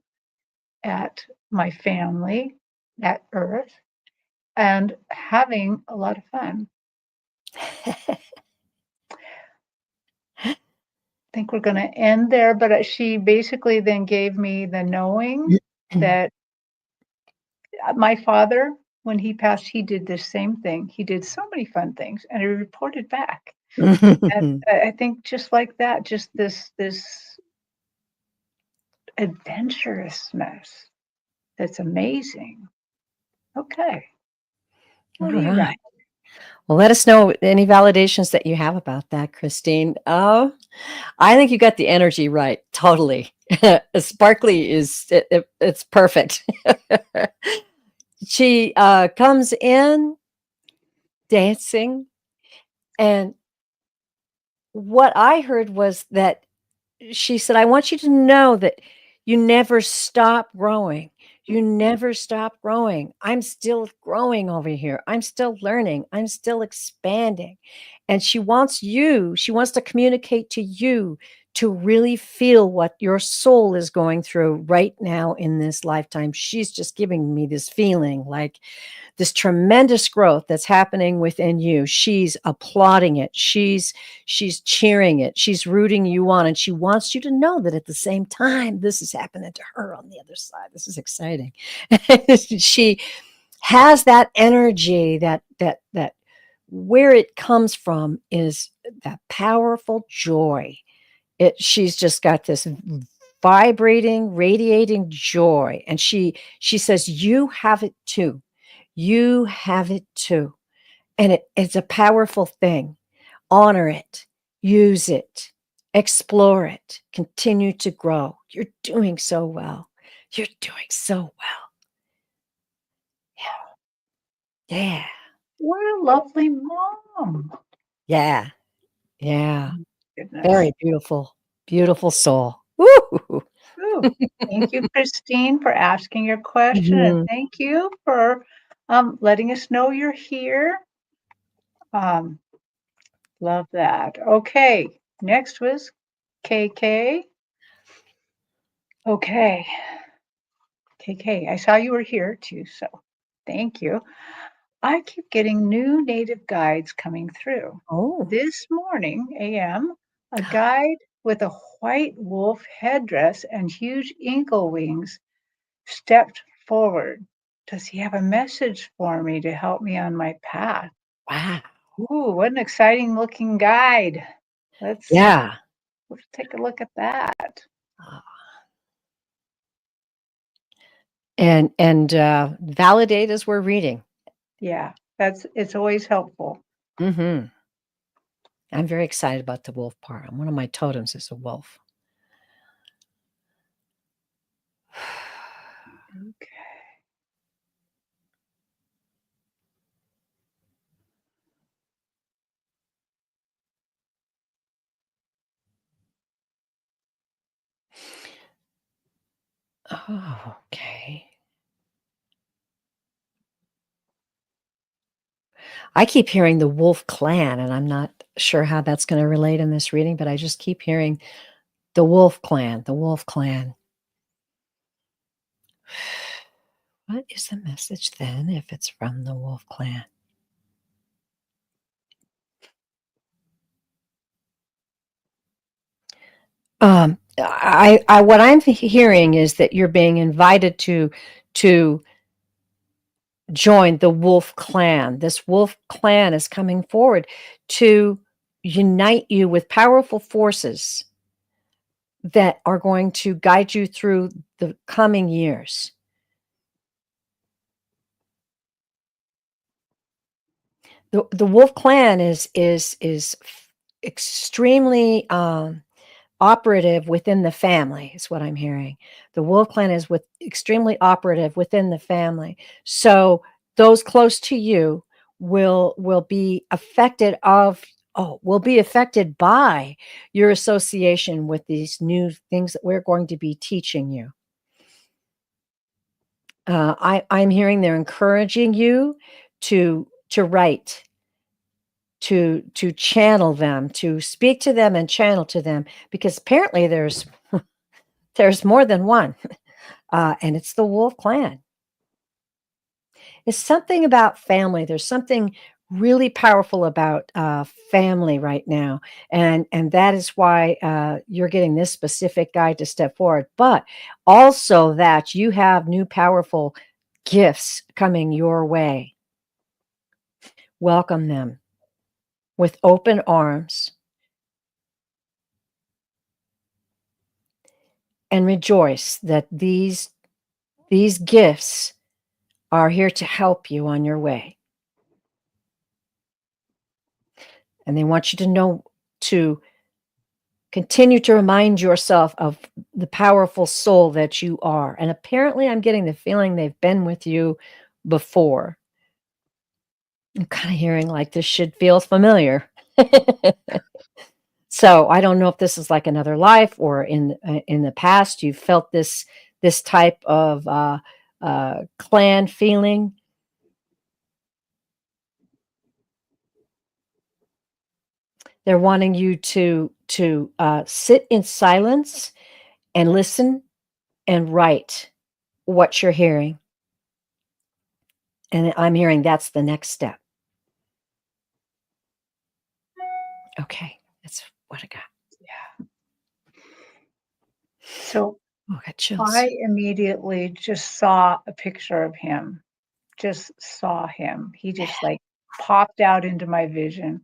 at my family, at Earth, and having a lot of fun." I think we're going to end there, but she basically then gave me the knowing that my father, when he passed, he did the same thing. He did so many fun things, and he reported back. And I think just like that, just this adventurousness that's amazing. Okay, All what do you got? right. Well, let us know any validations that you have about that, Christine. I think you got the energy right. Totally. Sparkly it's perfect. She comes in dancing, and what I heard was that she said, "I want you to know that you never stop growing. You never stop growing. I'm still growing over here. I'm still learning. I'm still expanding." And she wants to communicate to you to really feel what your soul is going through right now in this lifetime. She's just giving me this feeling like this tremendous growth that's happening within you. She's applauding it. She's cheering it. She's rooting you on, and she wants you to know that at the same time this is happening to her on the other side. This is exciting. She has that energy that where it comes from is that powerful joy. She's just got this vibrating, radiating joy, and she says you have it too. You have it too. And it's a powerful thing. Honor it, use it, explore it, continue to grow. You're doing so well. You're doing so well. Yeah. What a lovely mom. Yeah. Yeah. Goodness. Very beautiful. Beautiful soul. Woo! Ooh, thank you, Christine, for asking your question, and Mhm. thank you for letting us know you're here. Um, Love that. Okay, next was KK. Okay, KK, I saw you were here too, so thank you. I keep getting new native guides coming through. Oh, This morning, AM, a guide with a white wolf headdress and huge eagle wings stepped forward. Does he have a message for me to help me on my path? wow. Ooh, what an exciting looking guide. Let's Yeah. Let's take a look at that. And validate as we're reading. Yeah, it's always helpful. I'm very excited about the wolf part. One of my totems is a wolf. Okay. Oh, okay. I keep hearing the wolf clan, and I'm not sure how that's going to relate in this reading, but I just keep hearing the wolf clan, the wolf clan. What is the message then if it's from the wolf clan? What I'm hearing is that you're being invited to join the wolf clan. This wolf clan is coming forward to unite you with powerful forces that are going to guide you through the coming years. The wolf clan is extremely operative within the family, is what I'm hearing. The wolf clan is extremely operative within the family. So those close to you will be affected by your association with these new things that we're going to be teaching you. I'm hearing they're encouraging you to write, to channel them, to speak to them and channel to them, because apparently there's more than one, and it's the wolf clan. It's something about family. There's something really powerful about family right now, and that is why you're getting this specific guide to step forward, but also that you have new powerful gifts coming your way. Welcome them with open arms and rejoice that these gifts are here to help you on your way. And they want you to know to continue to remind yourself of the powerful soul that you are. And apparently, I'm getting the feeling they've been with you before. I'm kind of hearing like this should feel familiar. So I don't know if this is like another life or in the past you felt this type of clan feeling. They're wanting you to sit in silence and listen and write what you're hearing. And I'm hearing that's the next step. Okay, that's what I got. Yeah. So Oh, I got chills. I immediately just saw a picture of him. Just saw him. He just like popped out into my vision.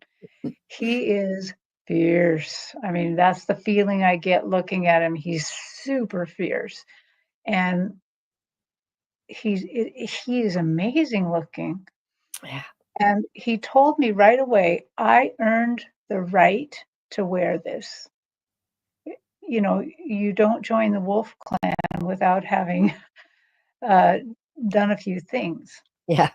He is fierce. I mean, that's the feeling I get looking at him. He's super fierce. And he is amazing looking. Yeah. And he told me right away, I earned the right to wear this. You know, you don't join the wolf clan without having done a few things. Yeah.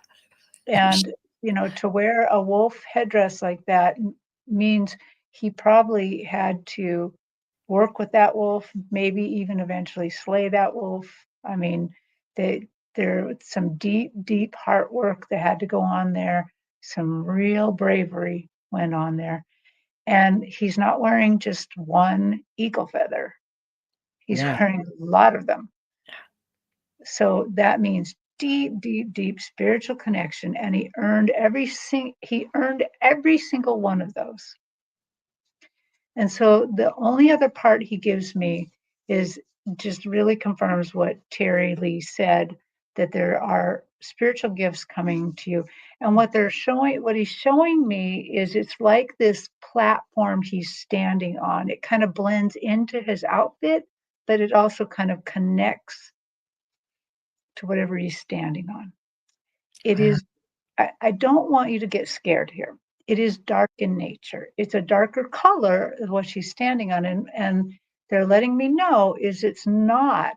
And, you know, to wear a wolf headdress like that means he probably had to work with that wolf, maybe even eventually slay that wolf. I mean, there was some deep, deep heart work that had to go on there. Some real bravery went on there. And he's not wearing just one eagle feather. He's No. wearing a lot of them. So that means deep, deep, deep spiritual connection, and he earned every single one of those. And so the only other part he gives me is just really confirms what Terri Lee said, that there are spiritual gifts coming to you. And what he's showing me is it's like this platform he's standing on. It kind of blends into his outfit, but it also kind of connects to whatever he's standing on. It Wow. is, I don't want you to get scared here. It is dark in nature. It's a darker color of what she's standing on. And they're letting me know is it's not,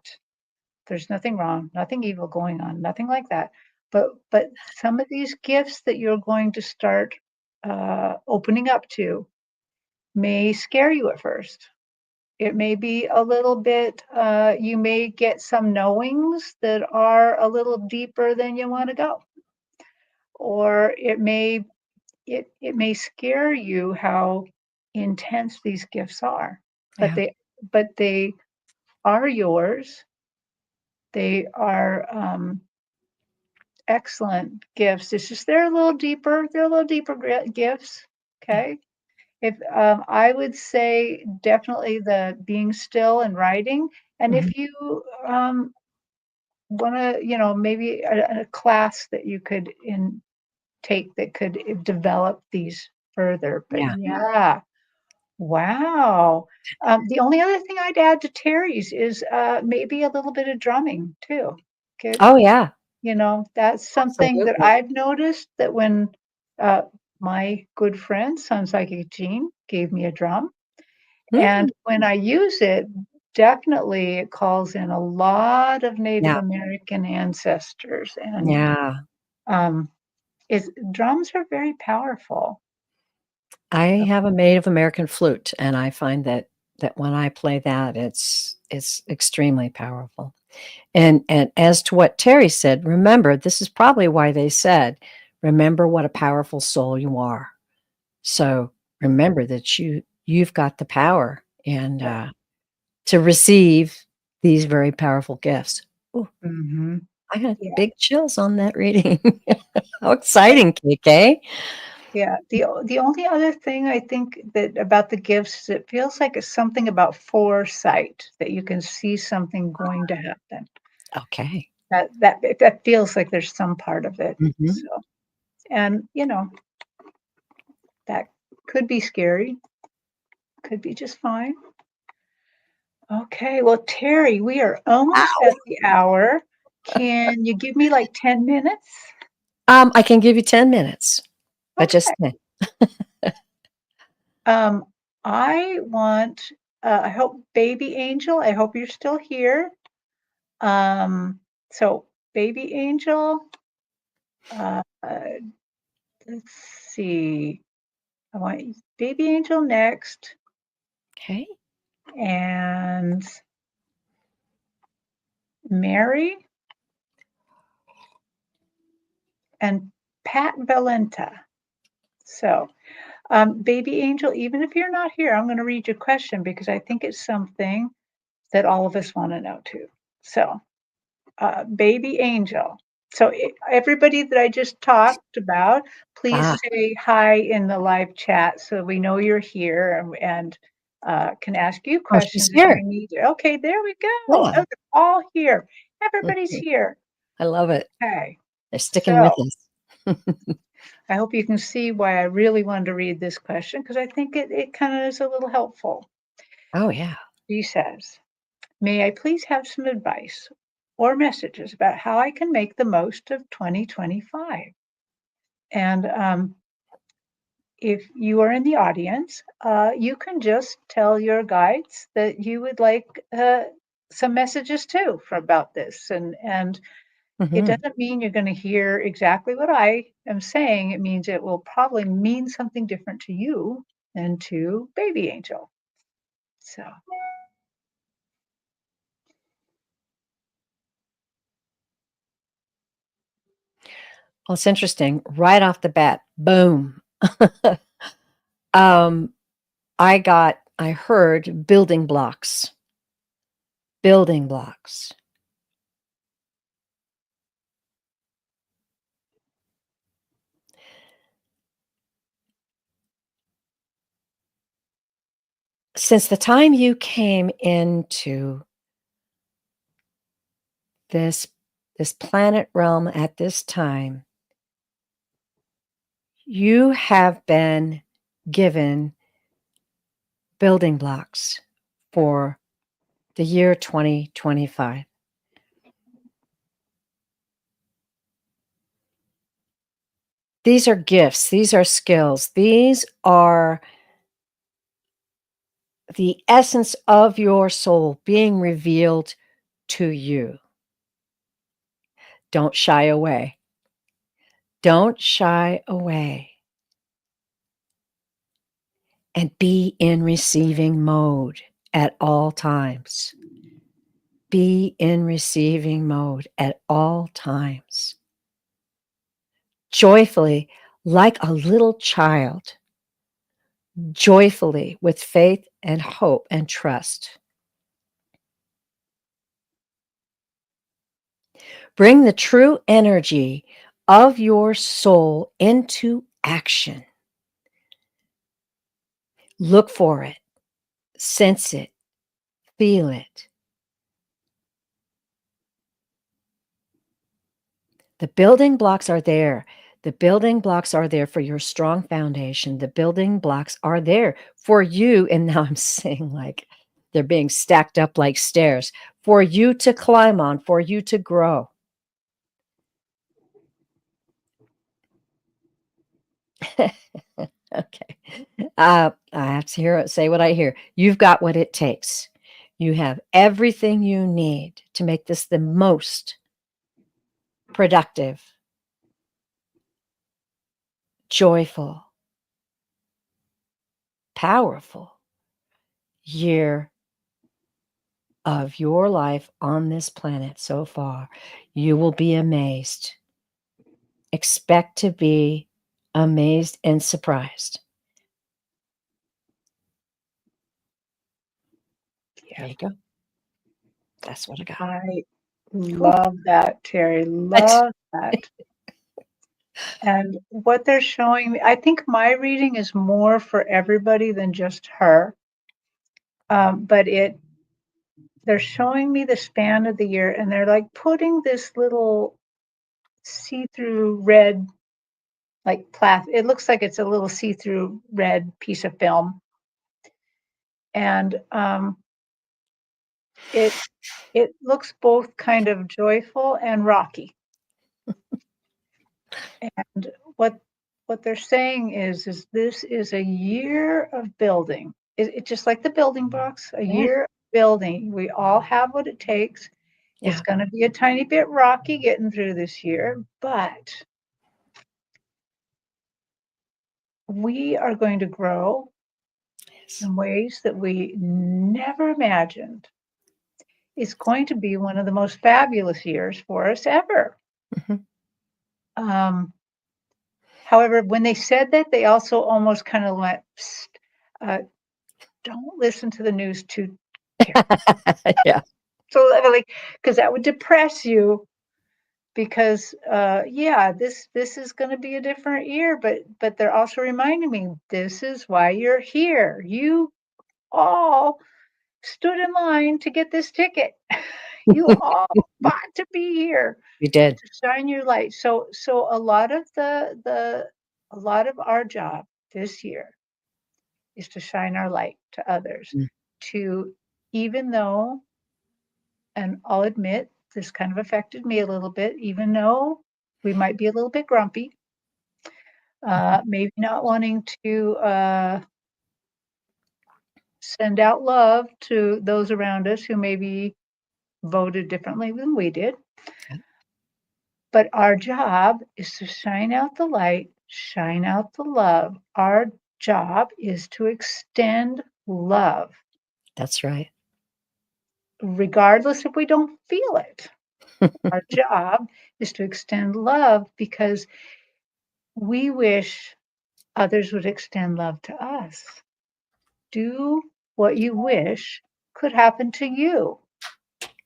there's nothing wrong, nothing evil going on, nothing like that. But some of these gifts that you're going to start opening up to may scare you at first. It may be a little bit, you may get some knowings that are a little deeper than you want to go. Or it may scare you how intense these gifts are. But Yeah. they are yours. They are excellent gifts. It's just they're a little deeper. They're a little deeper gifts. Yeah. Okay. If I would say definitely the being still and writing, and Mhm. if you want to, maybe a class that you could take that could develop these further. But Yeah. yeah, wow. The only other thing I'd add to Terry's is maybe a little bit of drumming too. Get Oh, yeah. That's something that Absolutely. I've noticed that when uh, my good friend SunPsychic Jean gave me a drum, Mm. and when I use it, definitely it calls in a lot of Native Yeah. American ancestors, and Yeah. um, drums are very powerful. I have a Native American flute, and I find that when I play that, it's extremely powerful. And as to what Terry said, remember, this is probably why they said, "Remember what a powerful soul you are." So, remember that you've got the power and, Yeah. to receive these very powerful gifts. Ooh, Hmm. I got Yeah. big chills on that reading. How exciting, KK. Yeah. The only other thing I think that about the gifts is it feels like it's something about foresight that you can see something going to happen. Okay. That feels like there's some part of it. Mhm. So, and that could be scary, could be just fine. Okay, well, Terry, we are almost Wow. at the hour. Can you give me like 10 minutes? I can give you 10 minutes, but just Okay. 10. Um, I want, I hope baby angel, I hope you're still here. So baby angel, uh, let's see. I want baby angel next, Okay. and Mary and Pat Valenta. So, baby angel, even if you're not here, I'm going to read your question because I think it's something that all of us want to know too. So, baby angel. So, everybody that I just talked about, please Ah, say hi in the live chat so we know you're here and can ask you oh, she's questions if here. we need to. Okay, there we go. Oh, Yeah. they're all here. Everybody's Mhm. here. I love it. Okay. They're sticking with So, us. I hope you can see why I really wanted to read this question because I think it kind of is a little helpful. Oh, yeah. She says, may I please have some advice or messages about how I can make the most of 2025? And if you are in the audience, you can just tell your guides that you would like some messages too for about this. And it Mhm. doesn't mean you're going to hear exactly what I am saying. It means it will probably mean something different to you than to baby angel. So, Well, it's interesting. Right off the bat, boom. Um, I heard building blocks. Building blocks. Since the time you came into this this planet realm at this time, you have been given building blocks for the year 2025. These are gifts, these are skills, these are the essence of your soul being revealed to you. Don't shy away. Don't shy away. And be in receiving mode at all times. Be in receiving mode at all times. Joyfully, like a little child, joyfully with faith and hope and trust. Bring the true energy of your soul into action. Look for it, sense it, feel it. The building blocks are there. The building blocks are there for your strong foundation. The building blocks are there for you. And now I'm saying like they're being stacked up like stairs for you to climb on, for you to grow. Okay. I have to say what I hear. You've got what it takes. You have everything you need to make this the most productive, joyful, powerful year of your life on this planet so far. You will be amazed. Expect to be amazed and surprised. There you go. That's what I got. I love that, Terry. But Love that. And what they're showing me, I think my reading is more for everybody than just her. But they're showing me the span of the year, and they're like putting this little see-through red, like plastic. It looks like it's a little see-through red piece of film, and it looks both kind of joyful and rocky. And what they're saying is this is a year of building. It's just like the building blocks, a year of building. We all have what it takes. It's yeah, going to be a tiny bit rocky getting through this year, but we are going to grow yes. in ways that we never imagined. It's going to be one of the most fabulous years for us ever. Mhm. However, when they said that, they also almost kind of went, "Psst, uh, don't listen to the news too carefully." Yeah. So, like, because that would depress you. Because, yeah, this is going to be a different year, but they're also reminding me this is why you're here. You all stood in line to get this ticket. You all fought to be here We did. to shine your light. So a lot of a lot of our job this year is to shine our light to others. Mm. To even though, and I'll admit this kind of affected me a little bit, even though we might be a little bit grumpy, Mhm. maybe not wanting to send out love to those around us who maybe voted differently than we did. Yeah, But our job is to shine out the light, shine out the love. Our job is to extend love, that's right. regardless if we don't feel it. Our job is to extend love because we wish others would extend love to us. Do what you wish could happen to you.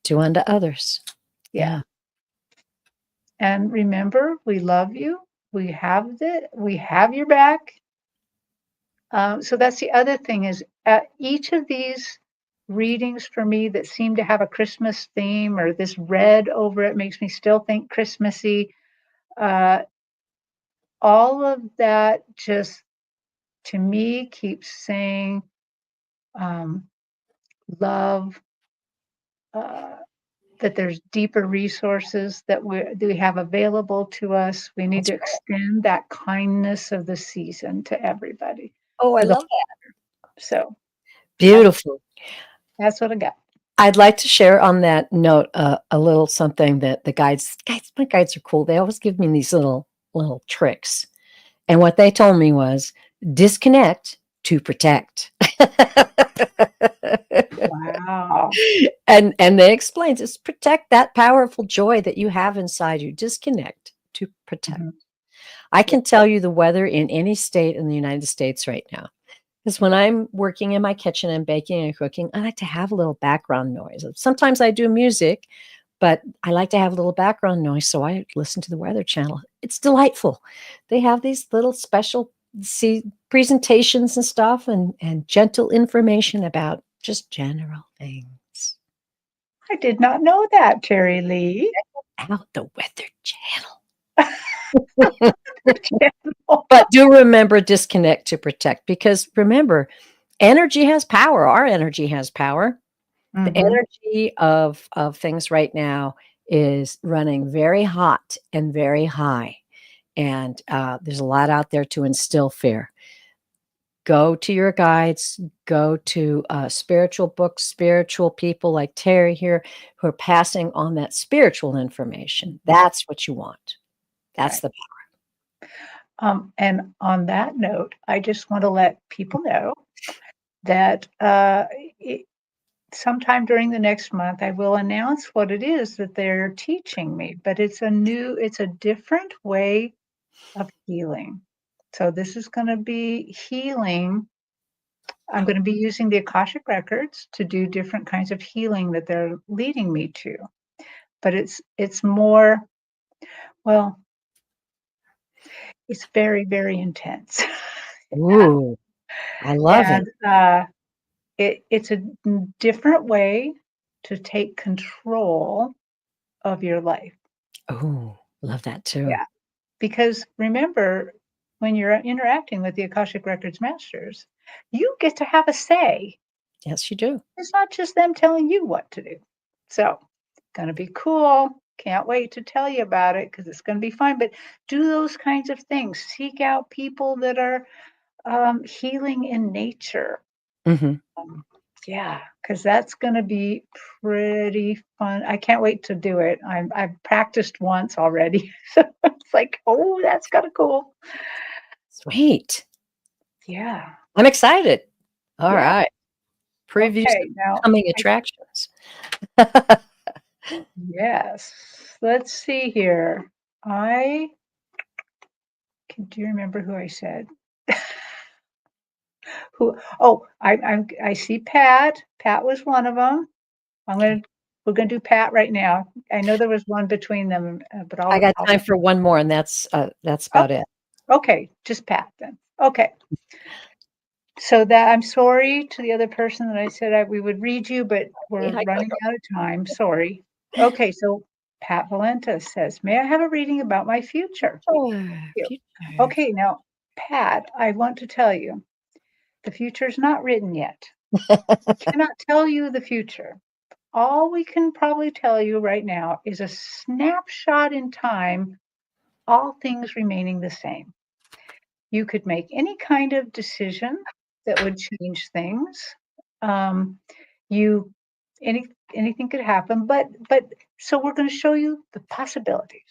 Do unto others. Yeah. Yeah. And remember, we love you. We have your back. So that's the other thing is at each of these readings for me that seem to have a Christmas theme, or this red over it makes me still think Christmassy. Uh, all of that just, to me, keeps saying um, love, uh, that there's deeper resources that we have available to us. We need That's to right. extend that kindness of the season to everybody. Oh, I To the love that. So that's Beautiful. that's what I got. I'd like to share on that note a little something that the guides, my guides are cool. They always give me these little tricks. And what they told me was disconnect to protect. Wow. And they explained just protect that powerful joy that you have inside you. Disconnect to protect. Mhm. I Yeah. can tell you the weather in any state in the United States right now. Because when I'm working in my kitchen and baking and cooking, I like to have a little background noise. Sometimes I do music, but I like to have a little background noise, so I listen to the Weather Channel. It's delightful. They have these little special presentations and stuff and gentle information about just general things. I did not know that, Terry Lee. Out the Weather Channel. Channel. But do remember disconnect to protect, because remember, energy has power. Our energy has power. The Mhm. energy of things right now is running very hot and very high, and there's a lot out there to instill fear. Go to your guides, go to spiritual books, spiritual people like Terry here who are passing on that spiritual information. That's what you want. That's Right. the And on that note, I just want to let people know that it, sometime during the next month, I will announce what it is that they're teaching me. But it's a different way of healing. So this is going to be healing. I'm going to be using the Akashic records to do different kinds of healing that they're leading me to. But it's more, well, it's very, very intense. Ooh, I love it. And it's a different way to take control of your life. Ooh, love that too. Yeah. Because remember, when you're interacting with the Akashic Records masters, you get to have a say. Yes, you do. It's not just them telling you what to do. So, gonna be cool. Can't wait to tell you about it because it's gonna be fun. But do those kinds of things. Seek out people that are healing in nature. Mhm. Um, yeah, because that's gonna be pretty fun. I can't wait to do it. I've practiced once already, so it's like, oh, that's kind of cool. Sweet. Yeah, I'm excited. All yeah. right. Previews Okay, of now, coming attractions. yes. Let's see here. I do you remember who I said? Who? Oh, I see Pat. Pat was one of them. I'm Okay. gonna we're gonna do Pat right now. I know there was one between them, but I got I'll time for one more, and that's oh, about it. okay, just Pat then. Okay. So that I'm sorry to the other person that I said we would read you, but we're Yeah, I running out of time. Sorry. Okay, so Pat Valenta says, "May I have a reading about my future?" You. Future. Okay, now, Pat, I want to tell you, the future's not written yet. We cannot tell you the future. All we can probably tell you right now is a snapshot in time, all things remaining the same. You could make any kind of decision that would change things. Um, you any anything could happen, but so we're going to show you the possibilities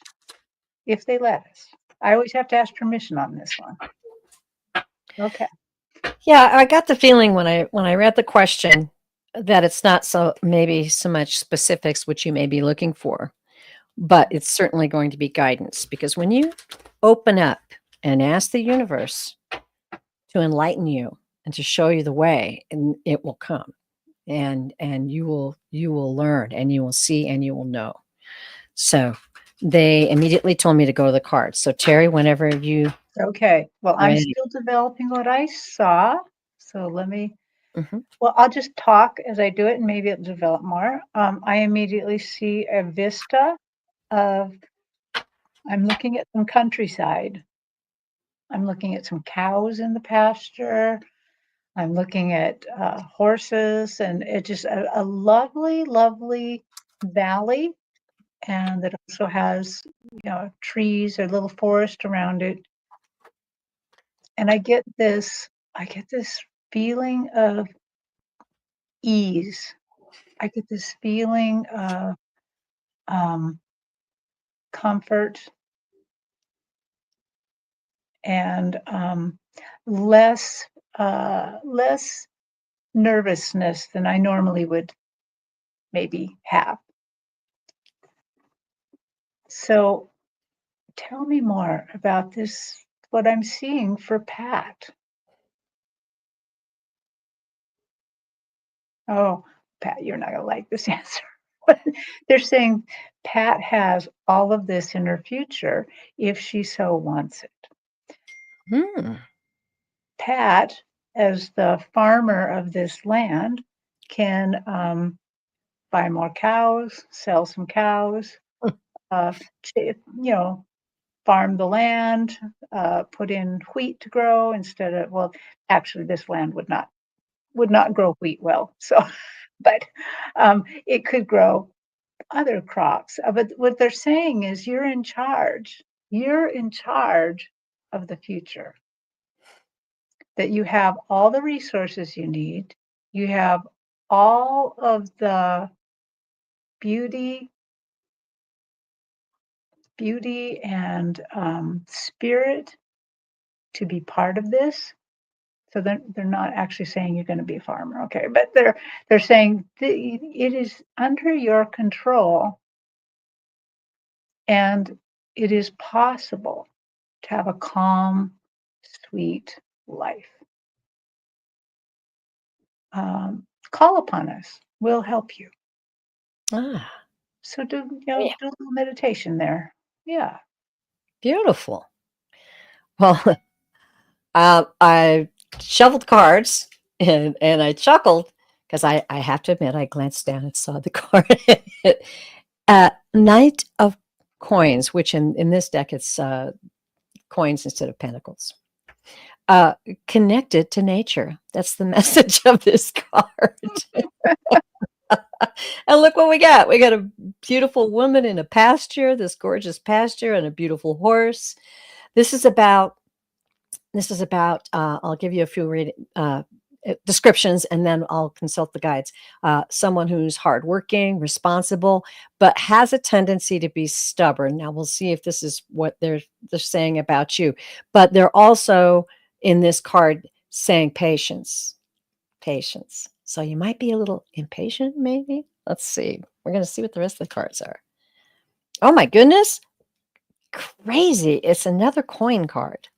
if they let us. I always have to ask permission on this one. Okay. Yeah, I got the feeling when I read the question that it's not so maybe so much specifics which you may be looking for, but it's certainly going to be guidance, because when you open up and ask the universe to enlighten you and to show you the way, and it will come, and you will learn, and you will see, and you will know. So they immediately told me to go to the cards. So Terry, whenever you Okay. Well, I'm ready. still developing what I saw. So let me. Mhm. Well, I'll just talk as I do it, and maybe it'll develop more. I immediately see a vista of I'm looking at some countryside. I'm looking at some cows in the pasture. I'm looking at horses, and it's just a lovely, lovely valley, and it also has, trees, a little forest around it. And I get this feeling of ease. I get this feeling of um, comfort and less less nervousness than I normally would maybe have. So tell me more about this, what I'm seeing for Pat. Oh, Pat, you're not gonna like this answer. They're saying Pat has all of this in her future if she so wants it. Hmm. Pat, as the farmer of this land, can buy more cows, sell some cows, you know, farm the land, put in wheat to grow instead of, well, actually, this land would not grow wheat well. So, but it could grow other crops. But what they're saying is you're in charge. You're in charge of the future. That you have all the resources you need. You have all of the beauty, beauty and spirit to be part of this. So they're not actually saying you're going to be a farmer, okay? But they're saying it is under your control, and it is possible to have a calm, sweet life. Call upon us. We'll help you. Ah, So yeah, do a little meditation there. Yeah. beautiful. Well, I shuffled cards and I chuckled because I have to admit I glanced down and saw the card. Knight of Coins, which in this deck it's coins instead of pentacles. Uh, Connected to nature. That's the message of this card. And look what we got. We got a beautiful woman in a pasture, this gorgeous pasture, and a beautiful horse. This is about I'll give you a few descriptions and then I'll consult the guides. Someone who's hardworking, responsible, but has a tendency to be stubborn. Now we'll see if this is what they're saying about you. But they're also in this card saying patience, patience. So you might be a little impatient, maybe. Let's see. We're going to see what the rest of the cards are. Oh my goodness. Crazy. It's another coin card.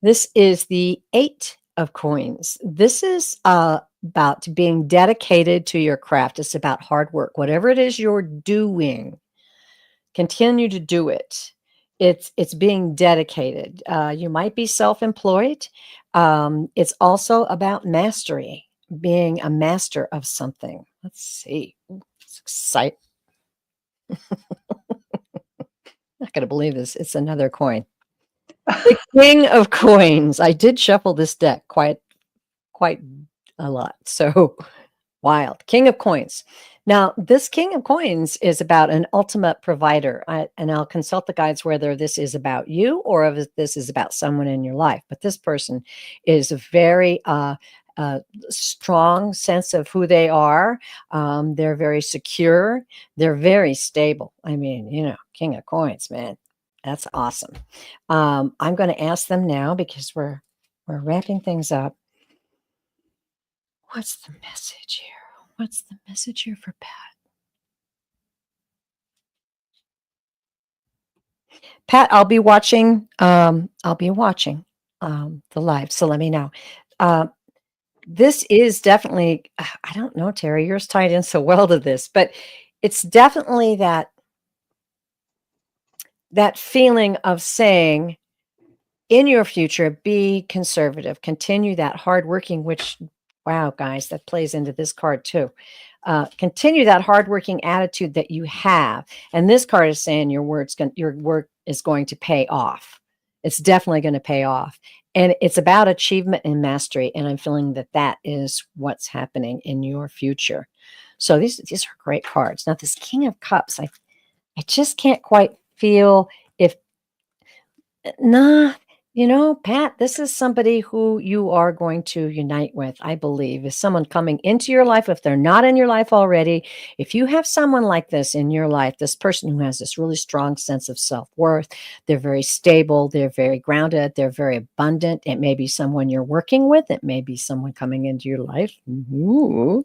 This is the 8 of coins. This is about being dedicated to your craft. It's about hard work. Whatever it is you're doing, continue to do it. It's being dedicated. You might be self-employed. It's also about mastery, being a master of something. Let's see. It's exciting. Not going to believe this. It's another coin. The King of Coins. I did shuffle this deck quite a lot. So wild. King of Coins. Now, this King of Coins is about an ultimate provider. And I'll consult the guides whether this is about you or if this is about someone in your life. But this person is a very strong sense of who they are. They're very secure. They're very stable. I mean, King of Coins, man. That's awesome. I'm going to ask them now because we're wrapping things up. What's the message here? What's the message here for Pat? Pat, I'll be watching. The live. So let me know. Uh, this is definitely. I don't know, Terry. Yours tied in so well to this, but it's definitely that feeling of saying in your future, be conservative, continue that hard working, which Wow, guys, that plays into this card too. Continue that hardworking attitude that you have. And this card is saying your work is going to pay off. It's definitely going to pay off. And it's about achievement and mastery. And I'm feeling that that is what's happening in your future. So these are great cards. Now, this King of Cups, I just can't quite feel if nah, Pat, this is somebody who you are going to unite with, I believe, is someone coming into your life. If they're not in your life already, if you have someone like this in your life, this person who has this really strong sense of self-worth, they're very stable, they're very grounded, they're very abundant. It may be someone you're working with, it may be someone coming into your life. Ooh,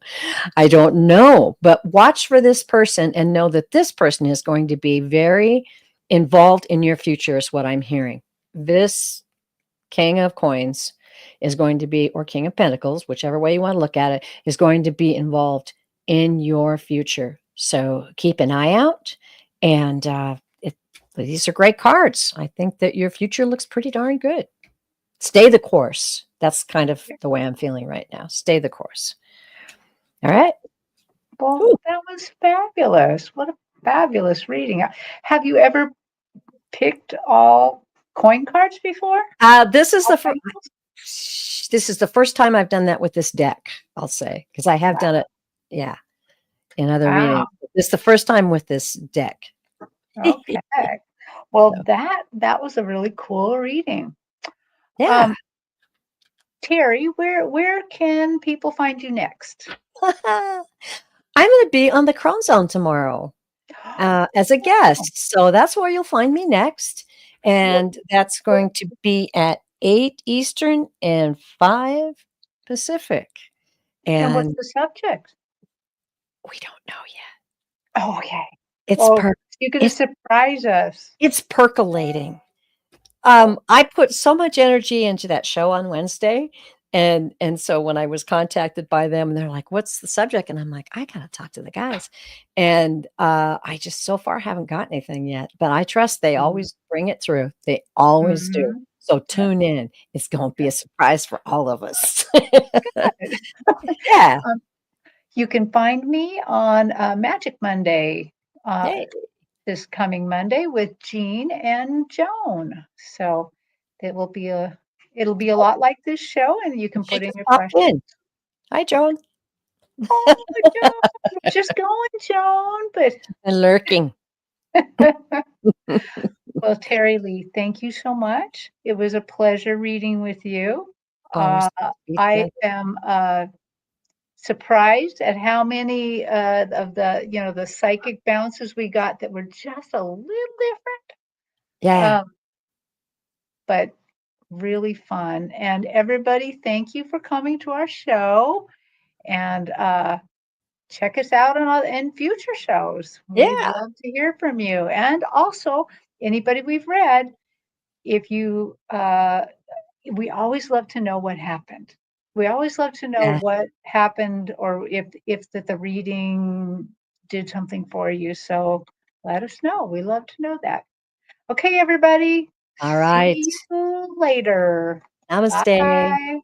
I don't know, but watch for this person and know that this person is going to be very involved in your future, is what I'm hearing. This King of Coins is going to be, or King of Pentacles, whichever way you want to look at it, is going to be involved in your future. So keep an eye out. And these are great cards. I think that your future looks pretty darn good. Stay the course. That's kind of the way I'm feeling right now. Stay the course. All right. Well, Ooh. that was fabulous. What a fabulous reading. Have you ever picked all coin cards before? This is All the pentacles? this is the first time I've done that with this deck, I'll say, because I have done it, yeah, in other Wow. readings. This is the first time with this deck. Okay. Well, So, that was a really cool reading. yeah. Terri, where can people find you next? I'm going to be on the Crown Zone tomorrow as a guest. So that's where you'll find me next. And that's going to be at 8 Eastern and 5 Pacific. And what's And the subject? we don't know yet. Oh, okay. It's Oh, you're going to it's surprise us. it's percolating. I put so much energy into that show on Wednesday, and so when I was contacted by them, they're like, "What's the subject?" And I'm like, "I gotta talk to the guys," and I just so far haven't got anything yet, but I trust they always bring it through. They always do. Mm-hmm. So tune in. It's going to be a surprise for all of us. Good. Yeah. You can find me on Magic Monday uh, Yay. this coming Monday with Jean and Joan. So it will be a lot like this show, and you can She put in just your popped questions. in. Hi, Joan. Oh, Joan, just going, Joan. But And lurking. well, Terri Lee, thank you so much. It was a pleasure reading with you. Always Uh, be I together. am surprised at how many of the psychic bounces we got that were just a little different, Yeah. but really fun. And everybody, thank you for coming to our show. And check us out in future shows. We'd Yeah. love to hear from you. And also, anybody we've read, if you we always love to know what happened. We always love to know Yeah. what happened, or if that the reading did something for you. So let us know. We love to know that. Okay, everybody. All right. See you later. Namaste. Bye.